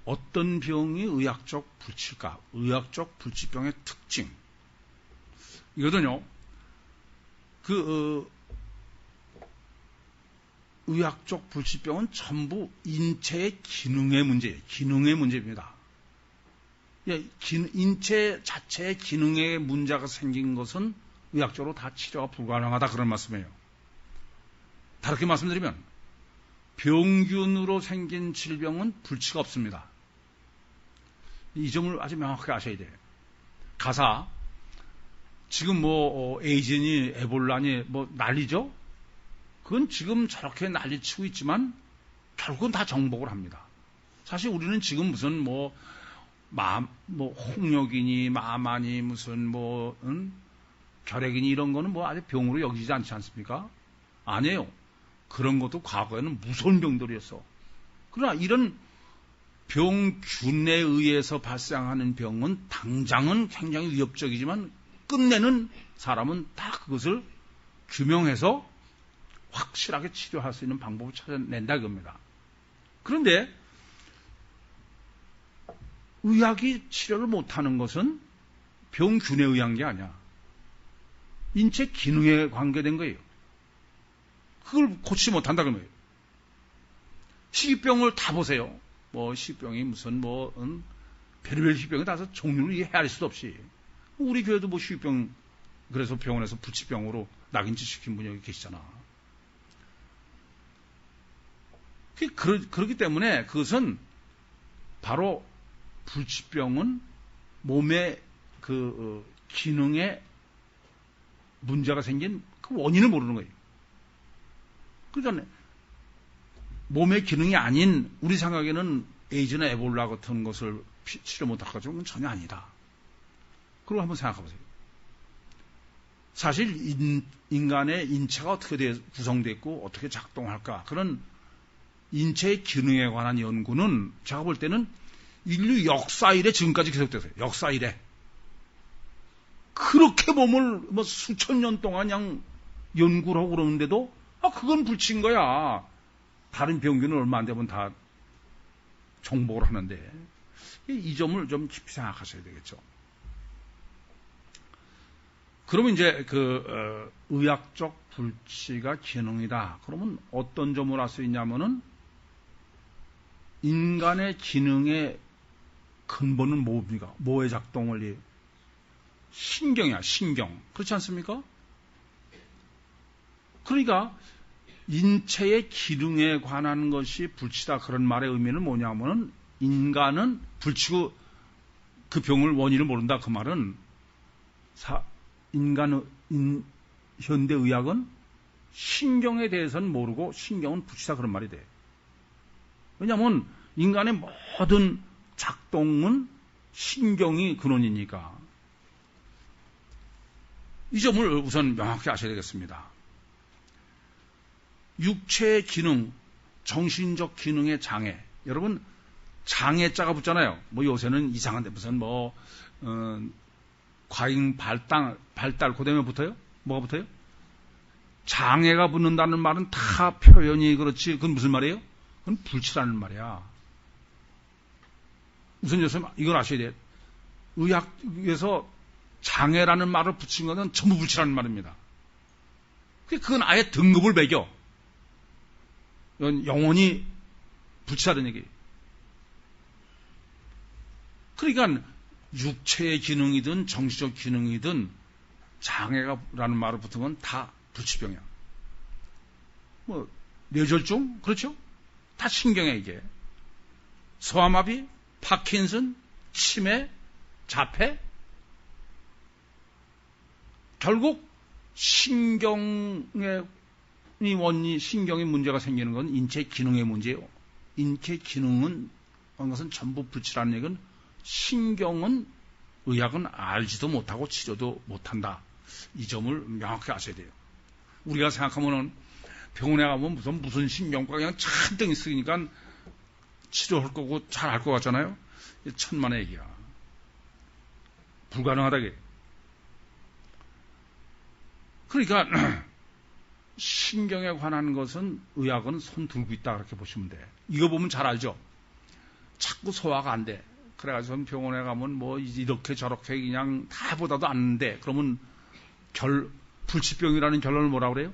어떤 병이 의학적 불치일까? 의학적 불치병의 특징. 이거든요. 의학적 불치병은 전부 인체의 기능의 문제예요. 기능의 문제입니다. 인체 자체의 기능에 문제가 생긴 것은 의학적으로 다 치료가 불가능하다 그런 말씀이에요. 다르게 말씀드리면 병균으로 생긴 질병은 불치가 없습니다. 이 점을 아주 명확하게 아셔야 돼요. 가사 지금 뭐 에이즈니 에볼라니 뭐 난리죠. 그건 지금 저렇게 난리치고 있지만 결국은 다 정복을 합니다. 사실 우리는 지금 무슨 홍역이니 마마니 무슨 결핵이니 이런 거는 뭐 아주 병으로 여기지 않지 않습니까? 아니에요. 그런 것도 과거에는 무서운 병들이었어. 그러나 이런 병균에 의해서 발생하는 병은 당장은 굉장히 위협적이지만 끝내는 사람은 다 그것을 규명해서 확실하게 치료할 수 있는 방법을 찾아낸다 이겁니다. 그런데 의학이 치료를 못하는 것은 병균에 의한 게 아니야. 인체 기능에 관계된 거예요. 그걸 고치지 못한다 그러면 식이병을 다 보세요. 식이병이 무슨 별의별 식이병이 다 종류를 헤아릴 수도 없이 우리 교회도 식이병 그래서 병원에서 불치병으로 낙인치 시킨 분이 여기 계시잖아. 그렇기 때문에 그것은 바로 불치병은 몸의 기능에 문제가 생긴 그 원인을 모르는 거예요. 그러니까 몸의 기능이 아닌 우리 생각에는 에이즈나 에볼라 같은 것을 치료 못할 것은 전혀 아니다. 그리고 한번 생각해 보세요. 사실 인간의 인체가 어떻게 구성됐고 어떻게 작동할까 그런 인체의 기능에 관한 연구는 제가 볼 때는 인류 역사 이래 지금까지 계속됐어요. 역사 이래. 그렇게 몸을 수천 년 동안 그냥 연구를 하고 그러는데도 그건 불치인 거야. 다른 병균은 얼마 안 되면 다 정복을 하는데 이 점을 좀 깊이 생각하셔야 되겠죠. 그러면 이제 의학적 불치가 기능이다. 그러면 어떤 점을 알 수 있냐면은 인간의 기능의 근본은 뭡니까? 뭐의 작동 원리? 신경이야, 신경. 그렇지 않습니까? 그러니까 인체의 기능에 관한 것이 불치다 그런 말의 의미는 뭐냐면은 인간은 불치고 그 병을 원인을 모른다 그 말은 현대 의학은 신경에 대해서는 모르고 신경은 불치다 그런 말이 돼. 왜냐하면 인간의 모든 작동은 신경이 근원이니까. 이 점을 우선 명확히 아셔야 되겠습니다. 육체의 기능, 정신적 기능의 장애. 여러분 장애자가 붙잖아요. 요새는 이상한데 무슨 과잉 발달 그다음에 붙어요? 뭐가 붙어요? 장애가 붙는다는 말은 다 표현이 그렇지. 그건 무슨 말이에요? 그건 불치라는 말이야. 우선 교수님 이걸 아셔야 돼요. 의학에서 장애라는 말을 붙인 것은 전부 불치라는 말입니다. 그건 아예 등급을 매겨. 영원히 불치라는 얘기. 그러니까 육체의 기능이든 정신적 기능이든 장애라는 말을 붙으면 다 불치병이야. 뇌졸중? 그렇죠? 다 신경에 이게. 소아마비, 파킨슨, 치매, 자폐. 결국 신경의 신경에 문제가 생기는 건 인체 기능의 문제예요. 인체 기능은 것은 전부 불치라는 얘기는 신경은 의학은 알지도 못하고 치료도 못한다. 이 점을 명확히 아셔야 돼요. 우리가 생각하면은 병원에 가면 무슨 신경과 그냥 잔뜩 있으니까 치료할 거고 잘 알 것 같잖아요. 천만의 얘기야. 불가능하다게. 그러니까 신경에 관한 것은 의학은 손 들고 있다 그렇게 보시면 돼. 이거 보면 잘 알죠. 자꾸 소화가 안 돼. 그래가지고 병원에 가면 이렇게 저렇게 그냥 다 보다도 않는데 그러면 불치병이라는 결론을 뭐라고 그래요?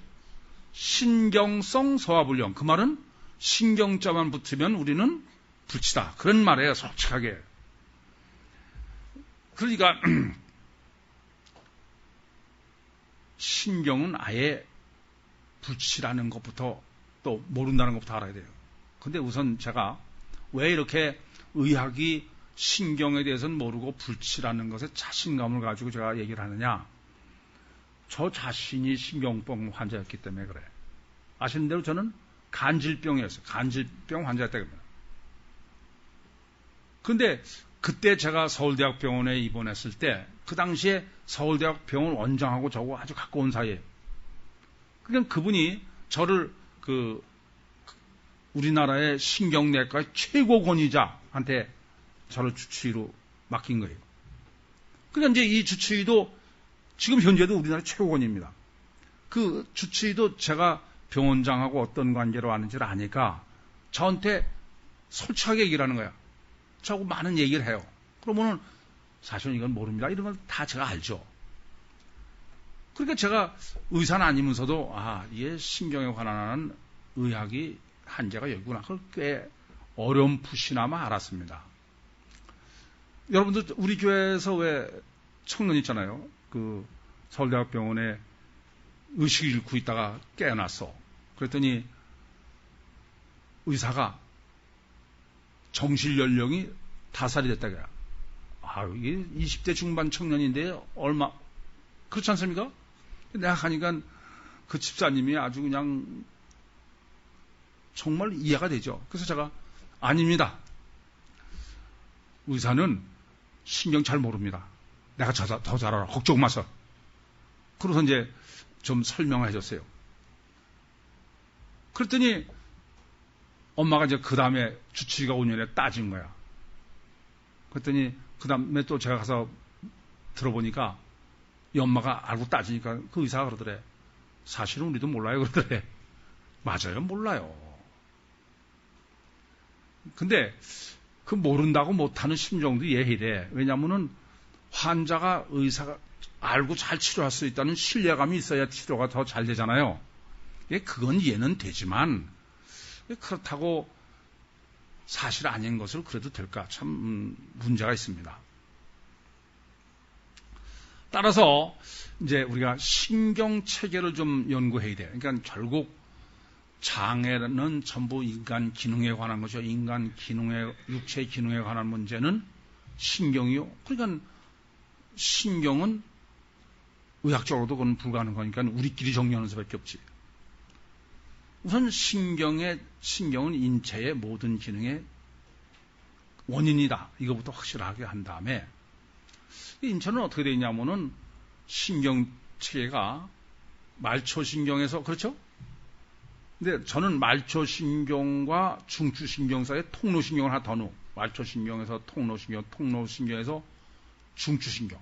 신경성 소화불량. 그 말은 신경자만 붙으면 우리는 불치다. 그런 말이에요. 솔직하게. 그러니까 신경은 아예 불치라는 것부터 또 모른다는 것부터 알아야 돼요. 근데 우선 제가 왜 이렇게 의학이 신경에 대해서는 모르고 불치라는 것에 자신감을 가지고 제가 얘기를 하느냐. 저 자신이 신경병 환자였기 때문에 그래. 아시는 대로 저는 간질병이었어요. 간질병 환자였다 그럽니다. 근데 그때 제가 서울대학병원에 입원했을 때 그 당시에 서울대학병원 원장하고 저하고 아주 가까운 사이에 그냥 그분이 저를 우리나라의 신경내과의 최고 권위자한테 저를 주치의로 맡긴 거예요. 그러니까 이제 이 주치의도 지금 현재도 우리나라 최고 권위입니다. 그 주치의도 제가 병원장하고 어떤 관계로 왔는지를 아니까 저한테 솔직하게 얘기를 하는 거야. 저하고 많은 얘기를 해요. 그러면은 사실은 이건 모릅니다. 이런 걸 다 제가 알죠. 그러니까 제가 의사는 아니면서도 이게 신경에 관한 의학이 한계가 여기구나. 그걸 꽤 어렴풋이나마 알았습니다. 여러분들 우리 교회에서 왜 청년 있잖아요. 그 서울대학병원에 의식 잃고 있다가 깨어났어. 그랬더니 의사가 정실 연령이 5살이 됐다 그래. 이게 20대 중반 청년인데 얼마 그렇지 않습니까? 내가 가니까 그 집사님이 아주 그냥 정말 이해가 되죠. 그래서 제가 아닙니다. 의사는 신경 잘 모릅니다. 내가 더 잘 알아. 걱정 마서. 그래서 이제 좀 설명해 줬어요. 그랬더니 엄마가 이제 그 다음에 주치의가 5년에 따진 거야. 그랬더니 그 다음에 또 제가 가서 들어보니까 이 엄마가 알고 따지니까 그 의사가 그러더래. 사실은 우리도 몰라요 그러더래. 맞아요, 몰라요. 근데 그 모른다고 못하는 심정도 이해해. 왜냐면은 환자가 의사가 알고 잘 치료할 수 있다는 신뢰감이 있어야 치료가 더 잘 되잖아요. 그건 이해는 되지만 그렇다고 사실 아닌 것을 그래도 될까? 참 문제가 있습니다. 따라서 이제 우리가 신경 체계를 좀 연구해야 돼. 그러니까 결국 장애는 전부 인간 기능에 관한 거죠. 인간 기능에, 육체 기능에 관한 문제는 신경이요. 그러니까 신경은 의학적으로도 그건 불가능한 거니까 우리끼리 정리하는 수밖에 없지. 우선 신경은 인체의 모든 기능의 원인이다. 이거부터 확실하게 한 다음에 인체는 어떻게 되어 있냐면은 신경체계가 말초신경에서 그렇죠? 근데 저는 말초신경과 중추신경 사이에 통로신경을 하나 더 넣어. 말초신경에서 통로신경, 통로신경에서 중추신경.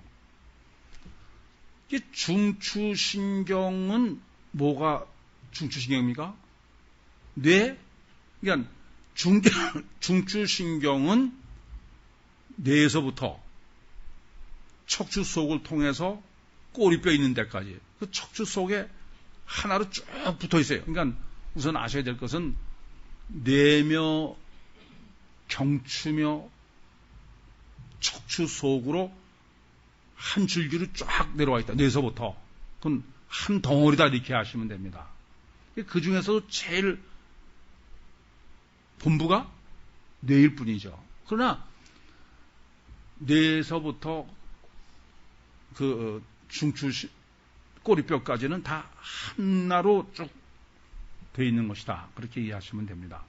이 중추신경은 뭐가 중추신경입니까? 뇌? 그러니까 중추신경은 뇌에서부터 척추 속을 통해서 꼬리뼈 있는 데까지 그 척추 속에 하나로 쭉 붙어 있어요. 그러니까 우선 아셔야 될 것은 뇌며 경추며 척추 속으로 한 줄기로 쫙 내려와 있다. 뇌에서부터. 그건 한 덩어리다 이렇게 하시면 됩니다. 그 중에서도 제일 본부가 뇌일 뿐이죠. 그러나 뇌에서부터 그 중추 꼬리뼈까지는 다 하나로 쭉 되어 있는 것이다. 그렇게 이해하시면 됩니다.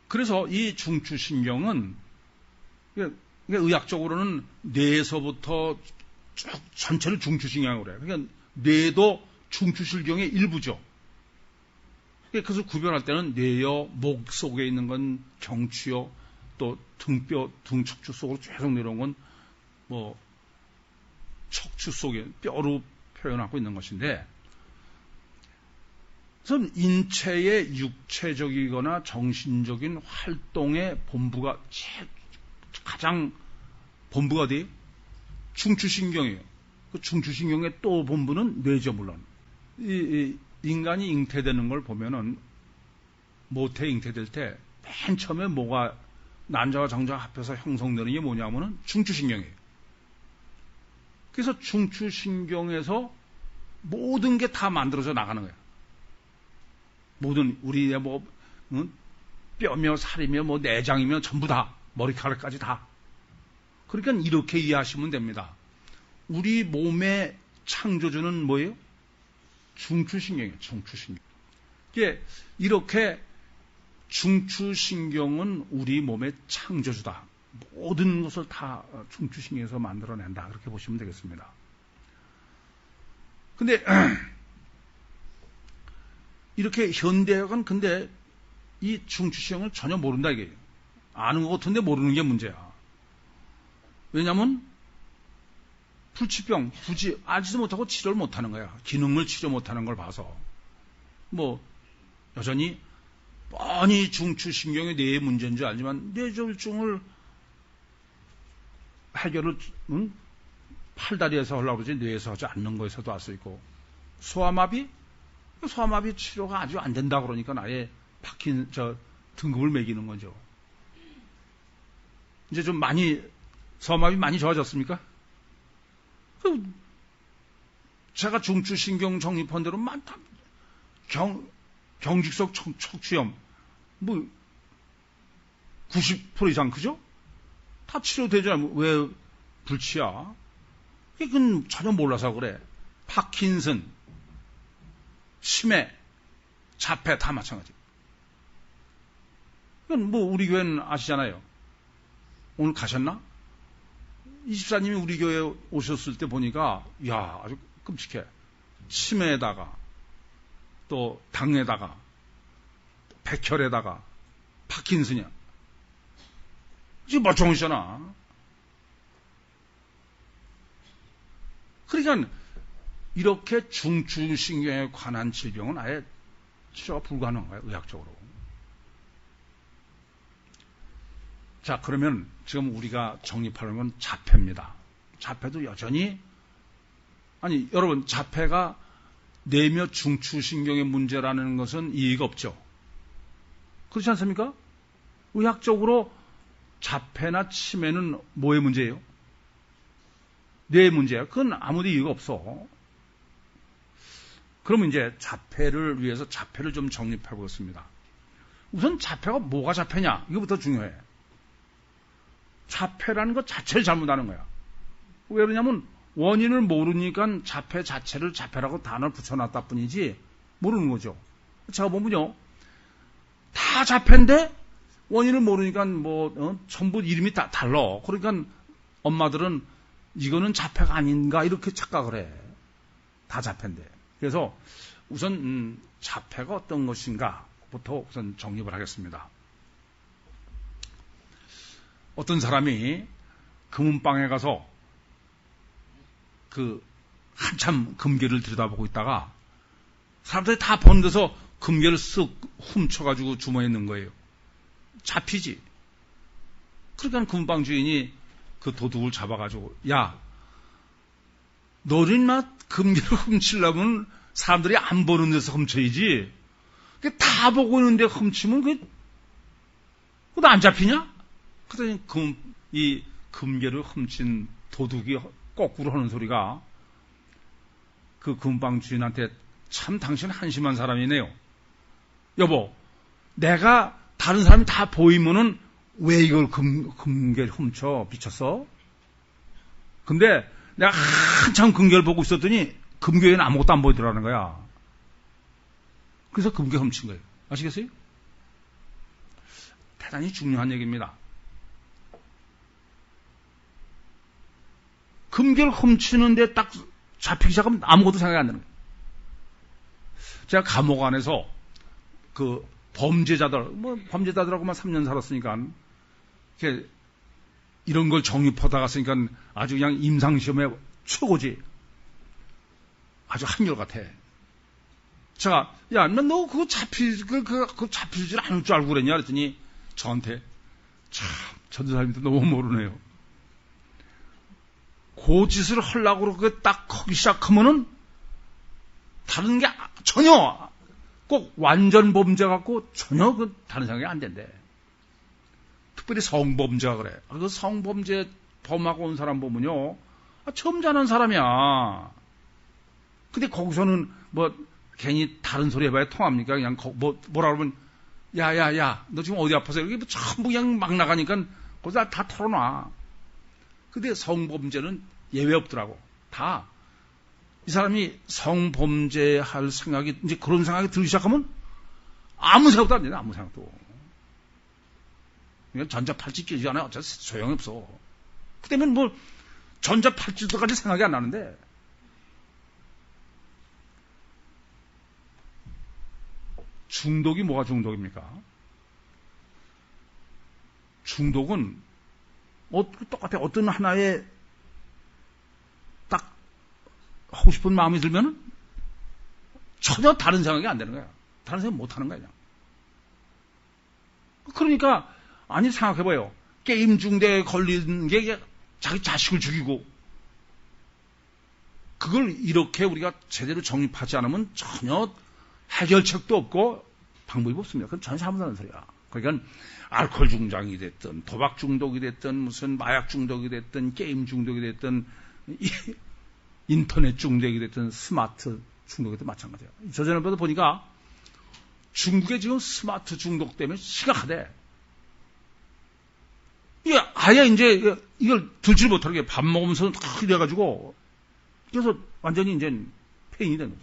그래서 이 중추신경은 의학적으로는 뇌에서부터 쭉 전체를 중추신경이라고 그래요. 그러니까 뇌도 중추신경의 일부죠. 그래서 구별할 때는 뇌여, 목 속에 있는 건 경추여, 또 등뼈, 등척추 속으로 쭉 내려온 건 뭐 척추 속에 뼈로 표현하고 있는 것인데, 우선 인체의 육체적이거나 정신적인 활동의 본부가 가장 본부가 어디예요? 중추신경이에요. 그 중추신경의 또 본부는 뇌죠, 물론. 인간이 잉태되는 걸 보면은 모태 잉태될 때 맨 처음에 뭐가 난자와 정자가 합해서 형성되는 게 뭐냐면은 중추신경이에요. 그래서 중추신경에서 모든 게 다 만들어져 나가는 거예요. 모든 우리의 뭐 뼈며 살이며 뭐 내장이며 전부 다 머리카락까지 다. 그러니까 이렇게 이해하시면 됩니다. 우리 몸의 창조주는 뭐예요? 중추신경이에요. 중추신경. 이렇게 중추신경은 우리 몸의 창조주다. 모든 것을 다 중추신경에서 만들어낸다. 그렇게 보시면 되겠습니다. 근데 이렇게 현대학은 근데 이 중추신경을 전혀 모른다 이게. 아는 것 같은데 모르는 게 문제야. 왜냐하면 불치병, 굳이 알지도 못하고 치료를 못하는 거야. 기능을 치료 못하는 걸 봐서. 뭐 여전히 뻔히 중추신경이 뇌의 문제인 줄 알지만 뇌졸중을 해결을 팔다리에서 하려고 그러지 뇌에서 하지 않는 거에서도 알 수 있고 소아마비 치료가 아주 안 된다 그러니까 아예 등급을 매기는 거죠. 이제 좀 소아마비 많이 좋아졌습니까? 제가 중추신경 정립한 대로 많다. 경직성 척추염, 90% 이상, 그죠? 다 치료되잖아요. 왜 불치야? 이건 전혀 몰라서 그래. 파킨슨, 치매, 자폐 다 마찬가지. 이건 우리 교회는 아시잖아요. 오늘 가셨나? 이 집사님이 우리 교회에 오셨을 때 보니까, 이야, 아주 끔찍해. 치매에다가, 또 당에다가, 백혈에다가, 파킨슨이야. 지금 멀쩡하시잖아. 그러니까, 이렇게 중추신경에 관한 질병은 아예 치료가 불가능한 거예요, 의학적으로. 자, 그러면 지금 우리가 정립하는 건 자폐입니다. 자폐도 여전히, 여러분, 자폐가 뇌며 중추신경의 문제라는 것은 이의가 없죠. 그렇지 않습니까? 의학적으로 자폐나 치매는 뭐의 문제예요? 뇌의 문제야. 그건 아무도 이유가 없어. 그러면 이제 자폐를 위해서 자폐를 좀 정립해 보겠습니다. 우선 자폐가 뭐가 자폐냐? 이거부터 중요해. 자폐라는 것 자체를 잘못하는 거야. 왜 그러냐면 원인을 모르니까 자폐 자체를 자폐라고 단어를 붙여놨다 뿐이지 모르는 거죠. 제가 보면요. 다 자폐인데 원인을 모르니까 전부 이름이 다 달라. 그러니까 엄마들은 이거는 자폐가 아닌가 이렇게 착각을 해. 다 자폐인데. 그래서 우선 자폐가 어떤 것인가부터 우선 정립을 하겠습니다. 어떤 사람이 금은방에 가서 한참 금괴를 들여다보고 있다가 사람들이 다 본 데서 금괴를 쓱 훔쳐가지고 주머니에 넣은 거예요. 잡히지. 그러니까 금은방 주인이 그 도둑을 잡아가지고 야, 너는 금괴를 훔치려면 사람들이 안 보는 데서 훔쳐야지. 다 보고 있는데 훔치면 그거 안 잡히냐? 그러더니 이 금괴를 훔친 도둑이 거꾸로 하는 소리가 그 금방 주인한테 참 당신 한심한 사람이네요. 여보, 내가 다른 사람이 다 보이면은 왜 이걸 금괴를 훔쳐 비쳤어? 근데 내가 한참 금괴를 보고 있었더니 금괴에는 아무것도 안 보이더라는 거야. 그래서 금괴 훔친 거예요. 아시겠어요? 대단히 중요한 얘기입니다. 금괴를 훔치는데 딱 잡히기 시작하면 아무것도 생각이 안 나는 거예요. 제가 감옥 안에서 범죄자들하고만 3년 살았으니까 이런 걸 정립하다 갔으니까 아주 그냥 임상시험에 최고지. 아주 한결같아. 제가 야, 너 그거 잡히질 않을 줄 알고 그랬냐 그랬더니 저한테 참 전도사님도 너무 모르네요. 그 짓을 하려고 그렇게 딱 하기 시작하면은 다른 게 전혀 꼭 완전 범죄 같고 전혀 다른 생각이 안 된대. 특별히 성범죄가 그래. 그 성범죄 범하고 온 사람 보면요. 점잖은 사람이야. 근데 거기서는 뭐 괜히 다른 소리 해봐야 통합니까? 그냥 뭐라 그러면 야야야 너 지금 어디 아파서 이렇게 전부 그냥 막 나가니까 거기다 다 털어놔. 근데 성범죄는 예외 없더라고. 다. 이 사람이 성범죄할 생각이 이제 그런 생각이 들기 시작하면 아무 생각도 안 되네. 아무 생각도. 그냥 전자팔찌 끼지 않아요. 어차피 소용이 없어. 그 때문에 뭐 전자팔찌도까지 생각이 안 나는데 중독이 뭐가 중독입니까? 중독은 똑같아. 어떤 하나에 딱 하고 싶은 마음이 들면 전혀 다른 생각이 안 되는 거야. 다른 생각 못 하는 거야. 그냥. 그러니까 아니 생각해봐요. 게임 중독에 걸리는 게 자기 자식을 죽이고 그걸 이렇게 우리가 제대로 정립하지 않으면 전혀 해결책도 없고 방법이 없습니다. 그건 전혀 잘못하는 소리야. 그러니까 알코올 중독이 됐든 도박 중독이 됐든 무슨 마약 중독이 됐든 게임 중독이 됐든 인터넷 중독이 됐든 스마트 중독이 됐든 마찬가지야. 저전에도 보니까 중국에 지금 스마트 중독 때문에 심각하대. 이게 아예 이제 이걸 들지 못하게 밥 먹으면서 탁 이래가지고 그래서 완전히 이제 폐인이 된 거죠.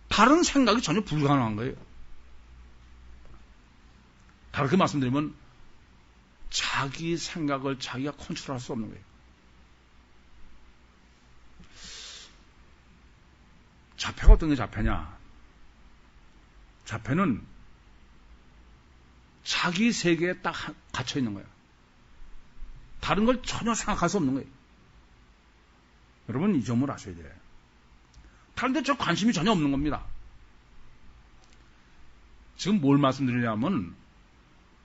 다른 생각이 전혀 불가능한 거예요. 다르게 말씀드리면 자기 생각을 자기가 컨트롤할 수 없는 거예요. 자폐가 어떤 게 자폐냐? 자폐는 자기 세계에 딱 갇혀 있는 거예요. 다른 걸 전혀 생각할 수 없는 거예요. 여러분 이 점을 아셔야 돼요. 다른 데 저 관심이 전혀 없는 겁니다. 지금 뭘 말씀드리냐면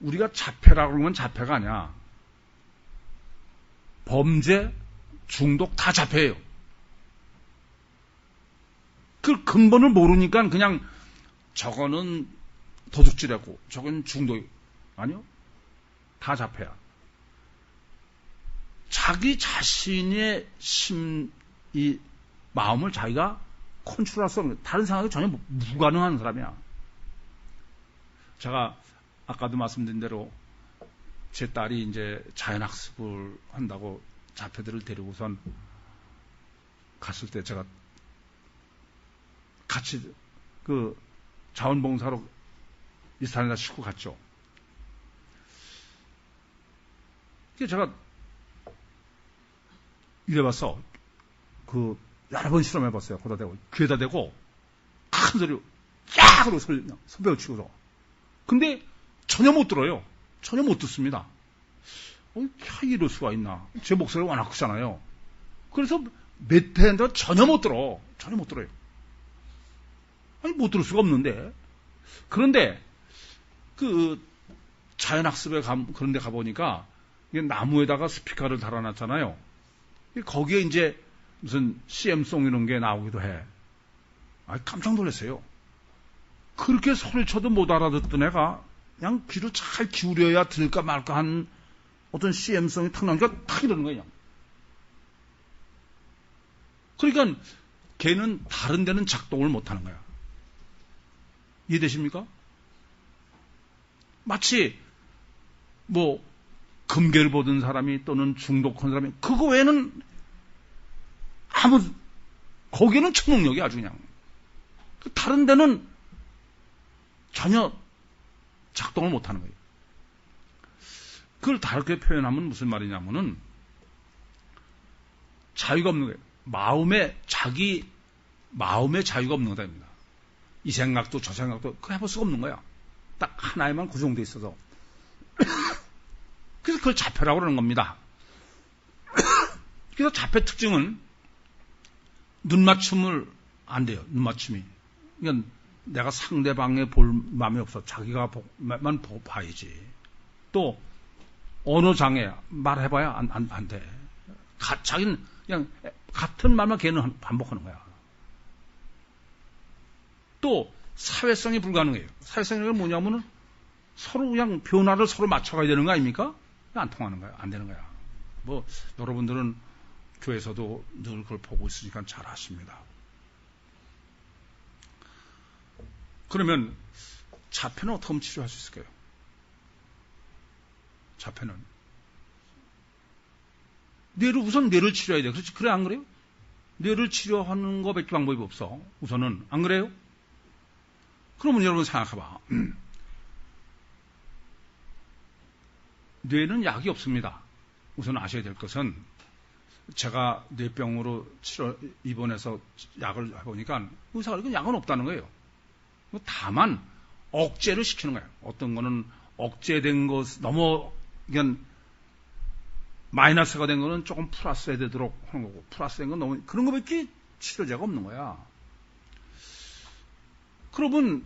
우리가 자폐라고 그러면 자폐가 아니야. 범죄, 중독 다 자폐예요. 그 근본을 모르니까 그냥 저거는 도둑질하고 저건 중독 아니요. 다 자폐야. 자기 자신의 이 마음을 자기가 컨트롤할 수 없는 거야. 다른 생각이 전혀 무가능한 사람이야. 제가 아까도 말씀드린 대로 제 딸이 이제 자연학습을 한다고 자폐들을 데리고선 갔을 때 제가 같이 그 자원봉사로 이 산에다 싣고 갔죠. 제가 이래봤어. 여러 번 실험해봤어요. 거기다 대고, 귀에다 대고, 큰 소리로, 야! 그러고 손뼉을 치고서. 근데 전혀 못 들어요. 전혀 못 듣습니다. 이럴 수가 있나. 제 목소리가 워낙 크잖아요. 그래서 몇 회인데 전혀 못 들어. 전혀 못 들어요. 아니, 못 들을 수가 없는데. 그런데, 자연학습에 그런 데 가보니까, 나무에다가 스피커를 달아놨잖아요. 거기에 이제 무슨 CM송 이런 게 나오기도 해. 깜짝 놀랐어요. 그렇게 소리쳐도 못 알아듣던 애가 그냥 귀를 잘 기울여야 들을까 말까 한 어떤 CM송이 탁 나오니까 탁 이러는 거예요. 그러니까 걔는 다른 데는 작동을 못 하는 거야. 이해되십니까? 마치 금괴를 보던 사람이 또는 중독한 사람이 그거 외에는 거기는 초능력이 아주 그냥 다른 데는 전혀 작동을 못하는 거예요. 그걸 다르게 표현하면 무슨 말이냐면은 자유가 없는 거예요. 마음의 자유가 없는 거다. 이 생각도 저 생각도 그거 해볼 수가 없는 거야. 딱 하나에만 고정돼 있어서. 그래서 그걸 자폐라고 그러는 겁니다. 그래서 자폐 특징은 눈맞춤을 안 돼요. 눈맞춤이. 그러니까 내가 상대방에 볼 마음이 없어. 자기가 만 봐야지. 또 언어 장애 말해봐야 안 돼. 자기는 그냥 같은 말만 걔는 반복하는 거야. 또 사회성이 불가능해요. 사회성이 뭐냐면은 서로 그냥 변화를 서로 맞춰가야 되는 거 아닙니까? 안 통하는 거야. 안 되는 거야. 뭐, 여러분들은 교회에서도 늘 그걸 보고 있으니까 잘 아십니다. 그러면 자폐는 어떻게 하면 치료할 수 있을까요? 자폐는. 우선 뇌를 치료해야 돼. 그렇지? 그래, 안 그래요? 뇌를 치료하는 거 밖에 방법이 없어. 우선은. 안 그래요? 그러면 여러분 생각해봐. 뇌는 약이 없습니다. 우선 아셔야 될 것은 제가 뇌병으로 입원해서 약을 해보니까 의사가 이건 약은 없다는 거예요. 다만 억제를 시키는 거예요. 어떤 거는 억제된 것 너무 그냥 마이너스가 된 거는 조금 플러스 해야 되도록 하는 거고 플러스된 건 너무 그런 거밖에 치료제가 없는 거야. 그러면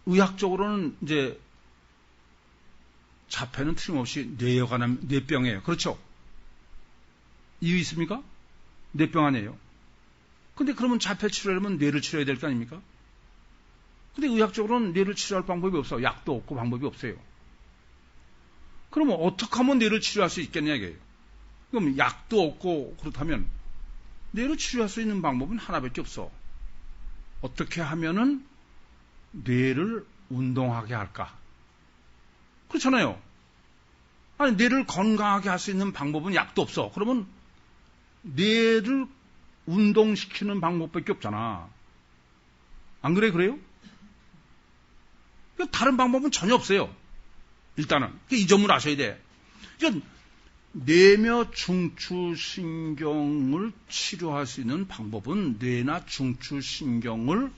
의학적으로는 이제 자폐는 틀림없이 뇌에 관한 뇌병이에요. 그렇죠? 이유 있습니까? 뇌병 아니에요. 근데 그러면 자폐 치료하려면 뇌를 치료해야 될 거 아닙니까? 근데 의학적으로는 뇌를 치료할 방법이 없어. 약도 없고 방법이 없어요. 그러면 어떻게 하면 뇌를 치료할 수 있겠냐 이게요. 그럼 약도 없고 그렇다면 뇌를 치료할 수 있는 방법은 하나밖에 없어. 어떻게 하면은 뇌를 운동하게 할까? 그렇잖아요. 아니 뇌를 건강하게 할 수 있는 방법은 약도 없어. 그러면 뇌를 운동시키는 방법밖에 없잖아. 안 그래? 그래요? 다른 방법은 전혀 없어요. 일단은 이 점을 아셔야 돼. 그러니까 뇌며 중추신경을 치료할 수 있는 방법은 뇌나 중추신경을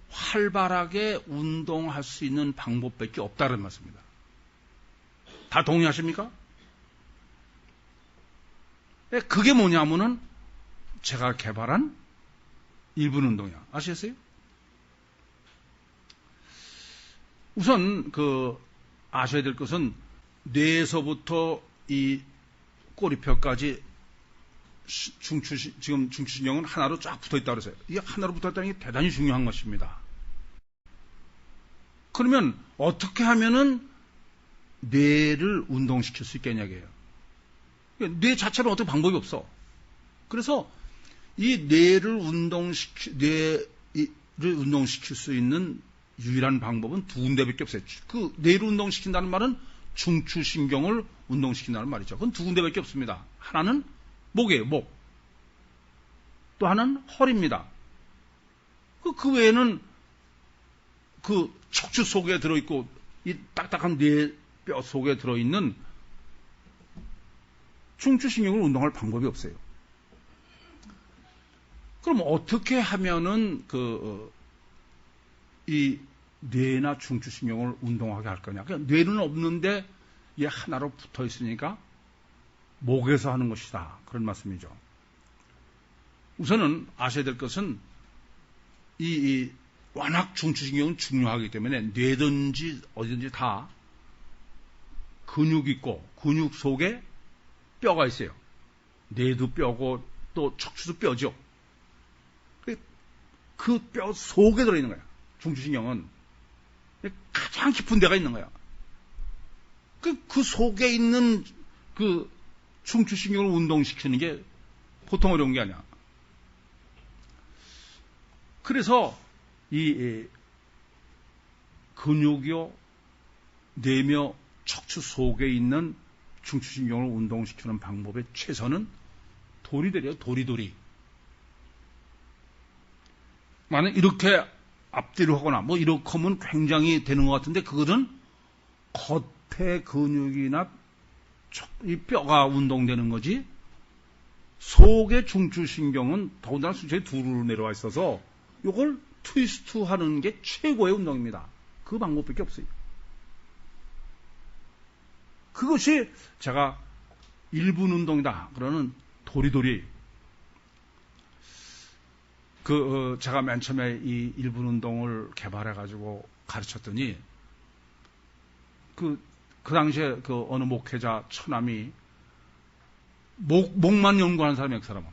활발하게 운동할 수 있는 방법밖에 없다는 말씀입니다. 다 동의하십니까? 그게 뭐냐면은 제가 개발한 1분 운동이야. 아시겠어요? 우선 아셔야 될 것은 뇌에서부터 이 꼬리뼈까지 지금 중추신경은 하나로 쫙 붙어있다고 그랬어요. 이게 하나로 붙어있다는 게 대단히 중요한 것입니다. 그러면 어떻게 하면은 뇌를 운동시킬 수 있겠냐고요. 뇌 자체는 어떤 방법이 없어. 그래서 이 뇌를 운동시킬 수 있는 유일한 방법은 두 군데밖에 없어요. 그 뇌를 운동시킨다는 말은 중추신경을 운동시킨다는 말이죠. 그건 두 군데밖에 없습니다. 하나는 목이에요, 목. 또 하나는 허리입니다. 그 외에는 그 척추 속에 들어있고 이 딱딱한 뇌뼈 속에 들어있는 중추신경을 운동할 방법이 없어요. 그럼 어떻게 하면은 이 뇌나 중추신경을 운동하게 할 거냐? 그러니까 뇌는 없는데 얘 하나로 붙어 있으니까 목에서 하는 것이다. 그런 말씀이죠. 우선은 아셔야 될 것은 워낙 중추신경은 중요하기 때문에 뇌든지 어디든지 다 근육이 있고 근육 속에 뼈가 있어요. 뇌도 뼈고 또 척추도 뼈죠. 그 뼈 속에 들어있는 거야. 중추신경은 가장 깊은 데가 있는 거야. 그 속에 있는 그 중추신경을 운동시키는 게 보통 어려운 게 아니야. 그래서 이 근육이요, 뇌며 척추 속에 있는 중추신경을 운동시키는 방법의 최선은 도리들이에요. 도리도리. 만약 이렇게 앞뒤로 하거나 뭐 이렇게 하면 굉장히 되는 것 같은데 그거는 겉에 근육이나 이 뼈가 운동되는 거지 속의 중추신경은 더군다나 수치에 두루로 내려와 있어서 이걸 트위스트 하는 게 최고의 운동입니다. 그 방법밖에 없어요. 그것이 제가 1분 운동이다. 그러는 도리도리. 제가 맨 처음에 이 1분 운동을 개발해가지고 가르쳤더니, 그 당시에 어느 목회자 처남이 목만 연구하는 사람이에요, 그 사람은.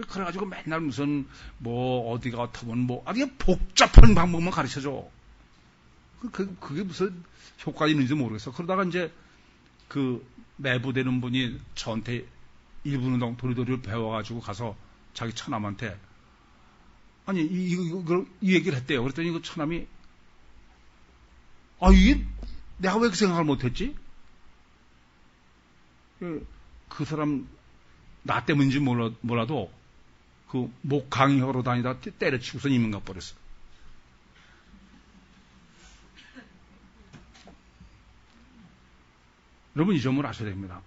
그래가지고 맨날 무슨, 어디가 어떻면 아주 복잡한 방법만 가르쳐줘. 그게 무슨 효과가 있는지 모르겠어. 그러다가 이제 그 매부되는 분이 저한테 1분 운동 도리도리를 배워가지고 가서 자기 처남한테 아니 이 얘기를 했대요. 그랬더니 그 처남이 이게 내가 왜 그 생각을 못했지? 그 사람 나 때문인지 몰라도 그 목강이하러 다니다 때려치고서 이민 가버렸어. 여러분 이 점을 아셔야 됩니다.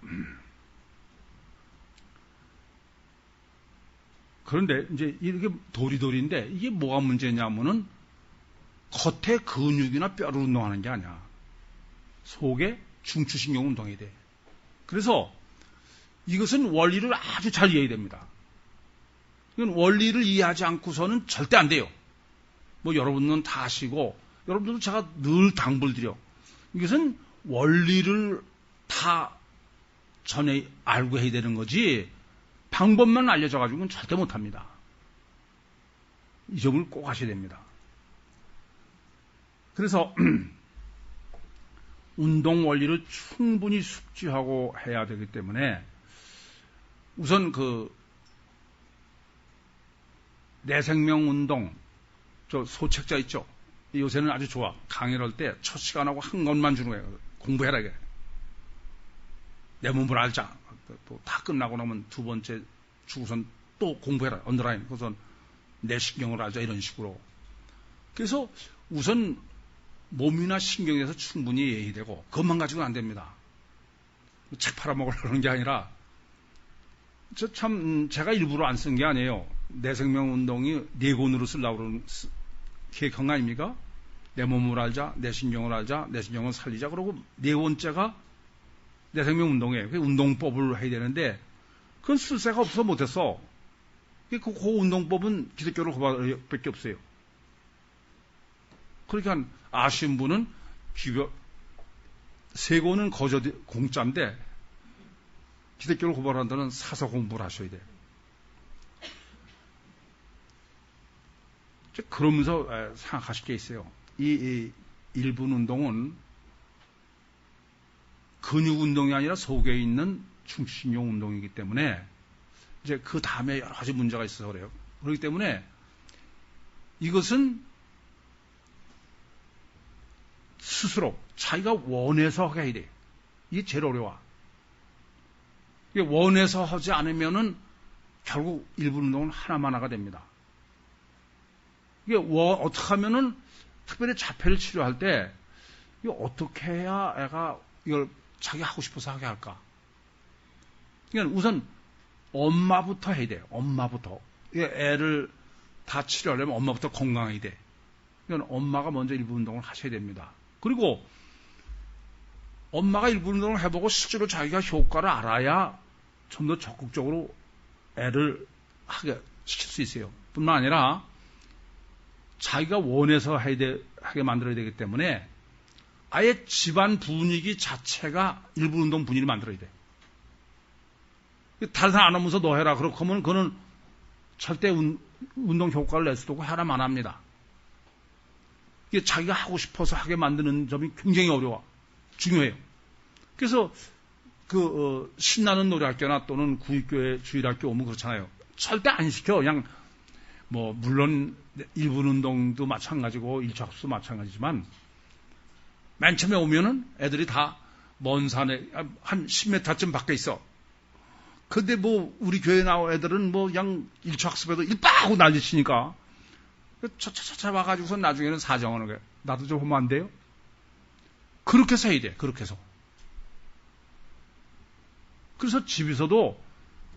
그런데 이제 이게 도리도리인데 이게 뭐가 문제냐면은 겉에 근육이나 뼈를 운동하는 게 아니야. 속에 중추신경 운동이 돼. 그래서 이것은 원리를 아주 잘 이해해야 됩니다. 이건 원리를 이해하지 않고서는 절대 안 돼요. 뭐 여러분은 다 아시고 여러분들도 제가 늘 당부를 드려. 이것은 원리를 다 전에 알고 해야 되는 거지 방법만 알려져가지고는 절대 못합니다. 이 점을 꼭 아셔야 됩니다. 그래서 운동 원리를 충분히 숙지하고 해야 되기 때문에 우선 내 생명 운동 저 소책자 있죠. 요새는 아주 좋아. 강의를 할 때 첫 시간하고 한 것만 주는 거예요. 공부해라 이게. 내 몸을 알자. 또 다 끝나고 나면 두 번째 주고선 또 공부해라. 언더라인. 그래서 내 신경을 알자 이런 식으로. 그래서 우선 몸이나 신경에서 충분히 이해되고 그것만 가지고는 안 됩니다. 책 팔아먹으려는 게 아니라 제가 일부러 안 쓴 게 아니에요. 내 생명 운동이 네 권으로 쓰려고 그러는 계획한 거 아닙니까? 내 몸을 알자, 내 신경을 알자, 내 신경을 살리자. 그러고 네 번째가 내 생명 운동이에요. 그 운동법을 해야 되는데 그건 쓸 새가 없어서 못했어. 그 운동법은 기독교로 그밖에 없어요. 그러니까 아쉬운 분은 세 권은 공짜인데 기독교를 고발한다는 사서 공부를 하셔야 돼요. 그러면서 생각하실 게 있어요. 이 1분 운동은 근육 운동이 아니라 속에 있는 중추신경 운동이기 때문에 이제 그 다음에 여러 가지 문제가 있어서 그래요. 그렇기 때문에 이것은 스스로 자기가 원해서 하게 해야 돼. 이게 제일 어려워. 이게 원해서 하지 않으면은 결국 1분 운동은 하나가 됩니다. 이게 어떻게 하면은 특별히 자폐를 치료할 때 이거 어떻게 해야 애가 이걸 자기 하고 싶어서 하게 할까? 그러니까 우선 엄마부터 해야 돼요. 엄마부터. 애를 다 치료하려면 엄마부터 건강해야 돼. 그러니까 엄마가 먼저 1분 운동을 하셔야 됩니다. 그리고 엄마가 1분 운동을 해보고 실제로 자기가 효과를 알아야 좀 더 적극적으로 애를 하게 시킬 수 있어요. 뿐만 아니라 자기가 원해서 하게 만들어야 되기 때문에 아예 집안 분위기 자체가 1분 운동 분위기를 만들어야 돼. 다른 사람 안 하면서 너 해라. 그렇게 하면 그는 절대 운동 효과를 낼 수도 없고 하라만 합니다. 이게 자기가 하고 싶어서 하게 만드는 점이 굉장히 중요해요. 그래서 신나는 노래학교나 또는 구입교회 주일학교 오면 그렇잖아요. 절대 안 시켜. 그냥 물론 1분 운동도 마찬가지고 1차 학습도 마찬가지지만 맨 처음에 오면은 애들이 다 먼 산에 한 10m쯤 밖에 있어. 근데 우리 교회 나온 애들은 그냥 1차 학습에도 일빠하고 난리치니까 차차차 와가지고서 나중에는 사정하는 거예요. 나도 좀 하면 안 돼요? 그렇게 해서 해야 돼. 그렇게 해서. 그래서 집에서도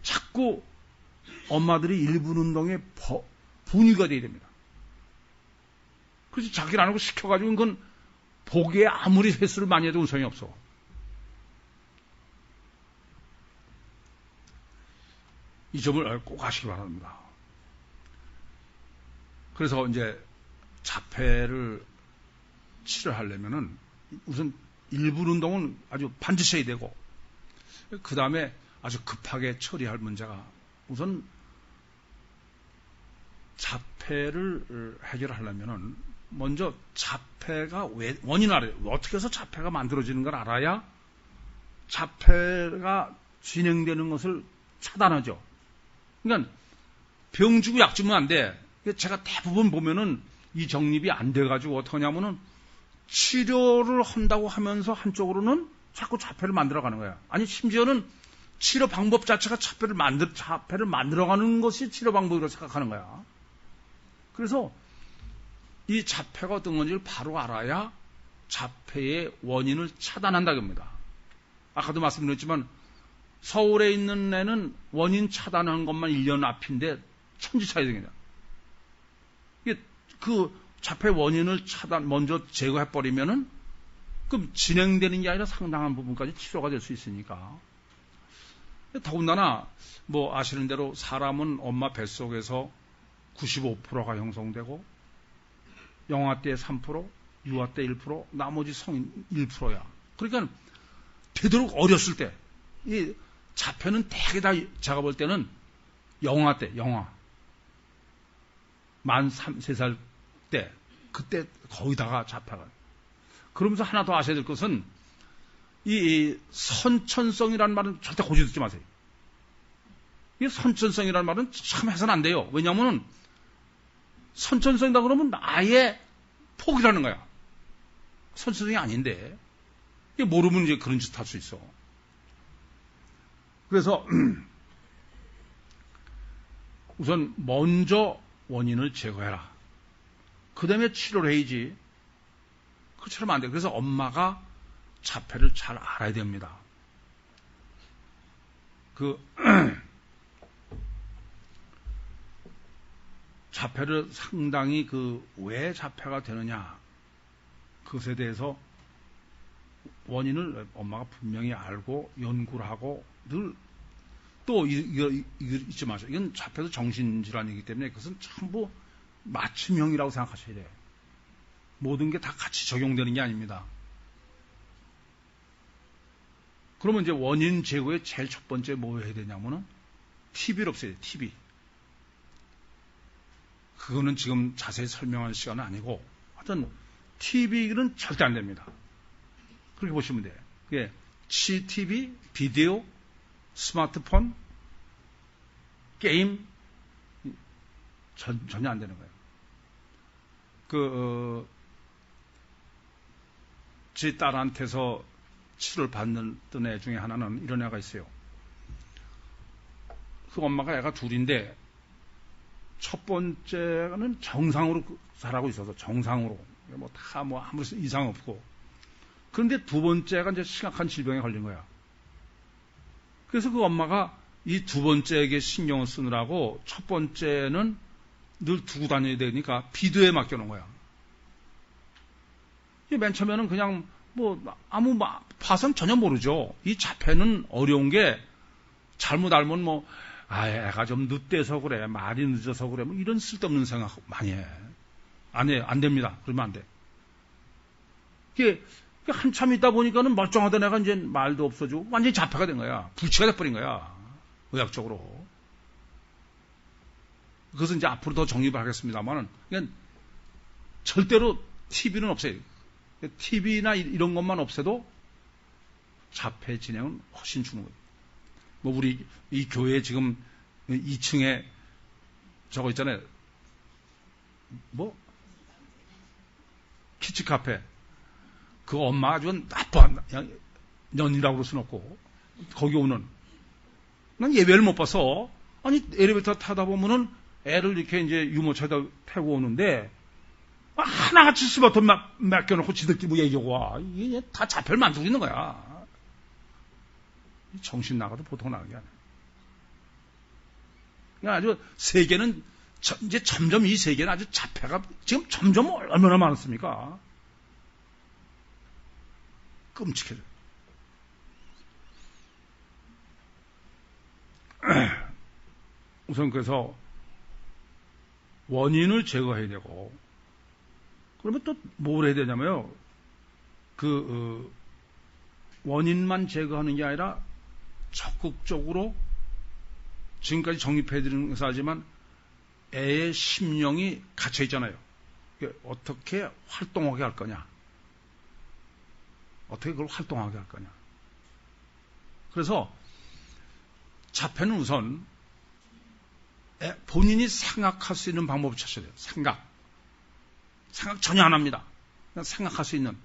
자꾸 엄마들이 1분 운동의 분위기가 돼야 됩니다. 그래서 자기를 안 하고 시켜가지고 그건 보기에 아무리 횟수를 많이 해도 운성이 없어. 이 점을 꼭 아시기 바랍니다. 그래서 이제 자폐를 치료하려면은 우선 1분 운동은 아주 반드시 해야 되고 그 다음에 아주 급하게 처리할 문제가 우선 자폐를 해결하려면은 먼저 자폐가 왜, 원인을 알아요. 어떻게 해서 자폐가 만들어지는 걸 알아야 자폐가 진행되는 것을 차단하죠. 그러니까 병 주고 약 주면 안 돼. 제가 대부분 보면은 이 정립이 안 돼가지고 어떻게 하냐면은 치료를 한다고 하면서 한쪽으로는 자꾸 자폐를 만들어가는 거야. 아니 심지어는 치료 방법 자체가 자폐를 만들어가는 것이 치료 방법이라고 생각하는 거야. 그래서 이 자폐가 어떤 건지를 바로 알아야 자폐의 원인을 차단한다고 합니다. 아까도 말씀드렸지만 서울에 있는 애는 원인 차단한 것만 1년 앞인데 천지 차이입니다. 그 자폐 원인을 먼저 제거해버리면은 그럼 진행되는 게 아니라 상당한 부분까지 치료가 될 수 있으니까. 더군다나 뭐 아시는 대로 사람은 엄마 뱃속에서 95%가 형성되고 영아 때 3%, 유아 때 1%, 나머지 성인 1%야. 그러니까 되도록 어렸을 때 이 자폐는 되게 다 제가 볼 때는 영아 때, 만 3살 때 그때 거의다가 자폐가. 그러면서 하나 더 아셔야 될 것은 이 선천성이라는 말은 절대 고지 듣지 마세요. 이 선천성이라는 말은 참 해서는 안 돼요. 왜냐하면 선천성이다 그러면 아예 포기라는 거야. 선천성이 아닌데 이게 모르면 이제 그런 짓 할 수 있어. 그래서 우선 먼저 원인을 제거해라. 그 다음에 치료를 해야지. 그처럼 안 돼. 그래서 엄마가 자폐를 잘 알아야 됩니다. 자폐를 상당히 왜 자폐가 되느냐. 그것에 대해서 원인을 엄마가 분명히 알고 연구를 하고 늘 또 이거 잊지 마세요. 이건 자폐도 정신질환이기 때문에 그것은 전부 맞춤형이라고 생각하셔야 돼요. 모든 게 다 같이 적용되는 게 아닙니다. 그러면 이제 원인 제거의 제일 첫 번째 뭐 해야 되냐면은 TV를 없애야 돼요. TV. 그거는 지금 자세히 설명할 시간은 아니고 하여튼 TV는 절대 안 됩니다. 그렇게 보시면 돼요. 예, TV, 비디오, 스마트폰, 게임 전혀 안 되는 거예요. 제 딸한테서 치료를 받는 애 중에 하나는 이런 애가 있어요. 그 엄마가 애가 둘인데 첫 번째는 정상으로 자라고 있어서 정상으로 아무 이상 없고 그런데 두 번째가 이제 심각한 질병에 걸린 거야. 그래서 그 엄마가 이 두 번째에게 신경을 쓰느라고 첫 번째는 늘 두고 다녀야 되니까 비디오에 맡겨놓은 거야. 맨 처음에는 그냥 봐선 전혀 모르죠. 이 자폐는 어려운 게 잘못 알면 애가 좀 늦대서 그래, 말이 늦어서 그래, 이런 쓸데없는 생각 많이 해. 안 됩니다. 그러면 안 돼. 이게 한참 있다 보니까는 멀쩡하던 애가 이제 말도 없어지고 완전히 자폐가 된 거야. 불치가 돼버린 거야. 의학적으로. 그것은 이제 앞으로 더 정립을 하겠습니다만은, 절대로 TV는 없어요. TV나 이런 것만 없애도 자폐 진행은 훨씬 주는 거예요. 우리 이 교회 지금 2층에 저거 있잖아요. 키즈 카페. 그 엄마가 아주 나쁜 년이라고 그럴 수는 없고 거기 오는 난 예배를 못 봐서 아니 엘리베이터 타다 보면은 애를 이렇게 이제 유모차에다 태고 오는데 하나같이 스마트 맡겨놓고 지들끼리 얘기하고 와. 이게 다 자폐를 만들고 있는 거야. 정신 나가도 보통 나가는 게 아니야. 그러니까 아주 세계는 이제 점점 이 세계는 아주 자폐가 지금 점점 얼마나 많습니까? 끔찍해요. 우선 그래서 원인을 제거해야 되고 그러면 또 뭘 해야 되냐면요. 원인만 제거하는 게 아니라 적극적으로 지금까지 정립해드리는 것을 하지만 애의 심령이 갇혀 있잖아요. 어떻게 활동하게 할 거냐? 어떻게 그걸 활동하게 할 거냐? 그래서 자폐는 우선 본인이 생각할 수 있는 방법을 찾아야 돼요. 생각 전혀 안 합니다. 그냥 생각할 수 있는.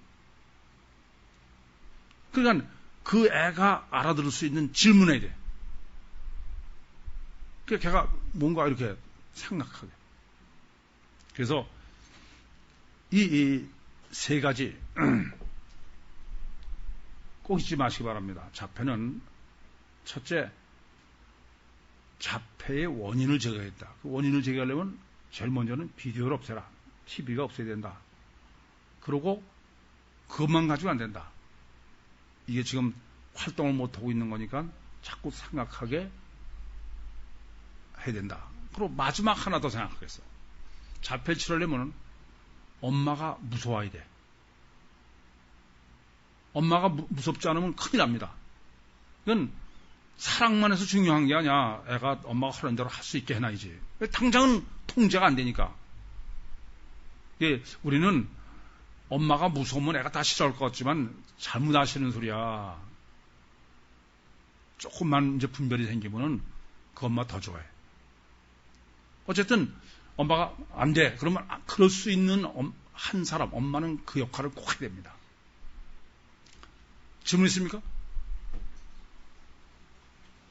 그러니까 그 애가 알아들을 수 있는 질문해야 돼. 그러니까 걔가 뭔가 이렇게 생각하게. 그래서 이 세 가지 꼭 잊지 마시기 바랍니다. 자폐는 첫째, 자폐의 원인을 제거했다. 그 원인을 제거하려면 제일 먼저는 비디오를 없애라. TV가 없어야 된다. 그러고 그것만 가지고 안 된다. 이게 지금 활동을 못하고 있는 거니까 자꾸 생각하게 해야 된다. 그리고 마지막 하나 더 생각하겠어. 자폐 치료하려면 엄마가 무서워야 돼. 엄마가 무섭지 않으면 큰일 납니다. 이건 사랑만 해서 중요한 게 아니야. 애가 엄마가 하는 대로 할 수 있게 해놔야지. 당장은 통제가 안 되니까. 예, 우리는 엄마가 무서우면 애가 다 싫어할 것 같지만 잘못 아시는 소리야. 조금만 이제 분별이 생기면은 그 엄마 더 좋아해. 어쨌든 엄마가 안 돼. 그러면 그럴 수 있는 한 사람, 엄마는 그 역할을 꼭 해야 됩니다. 질문 있습니까?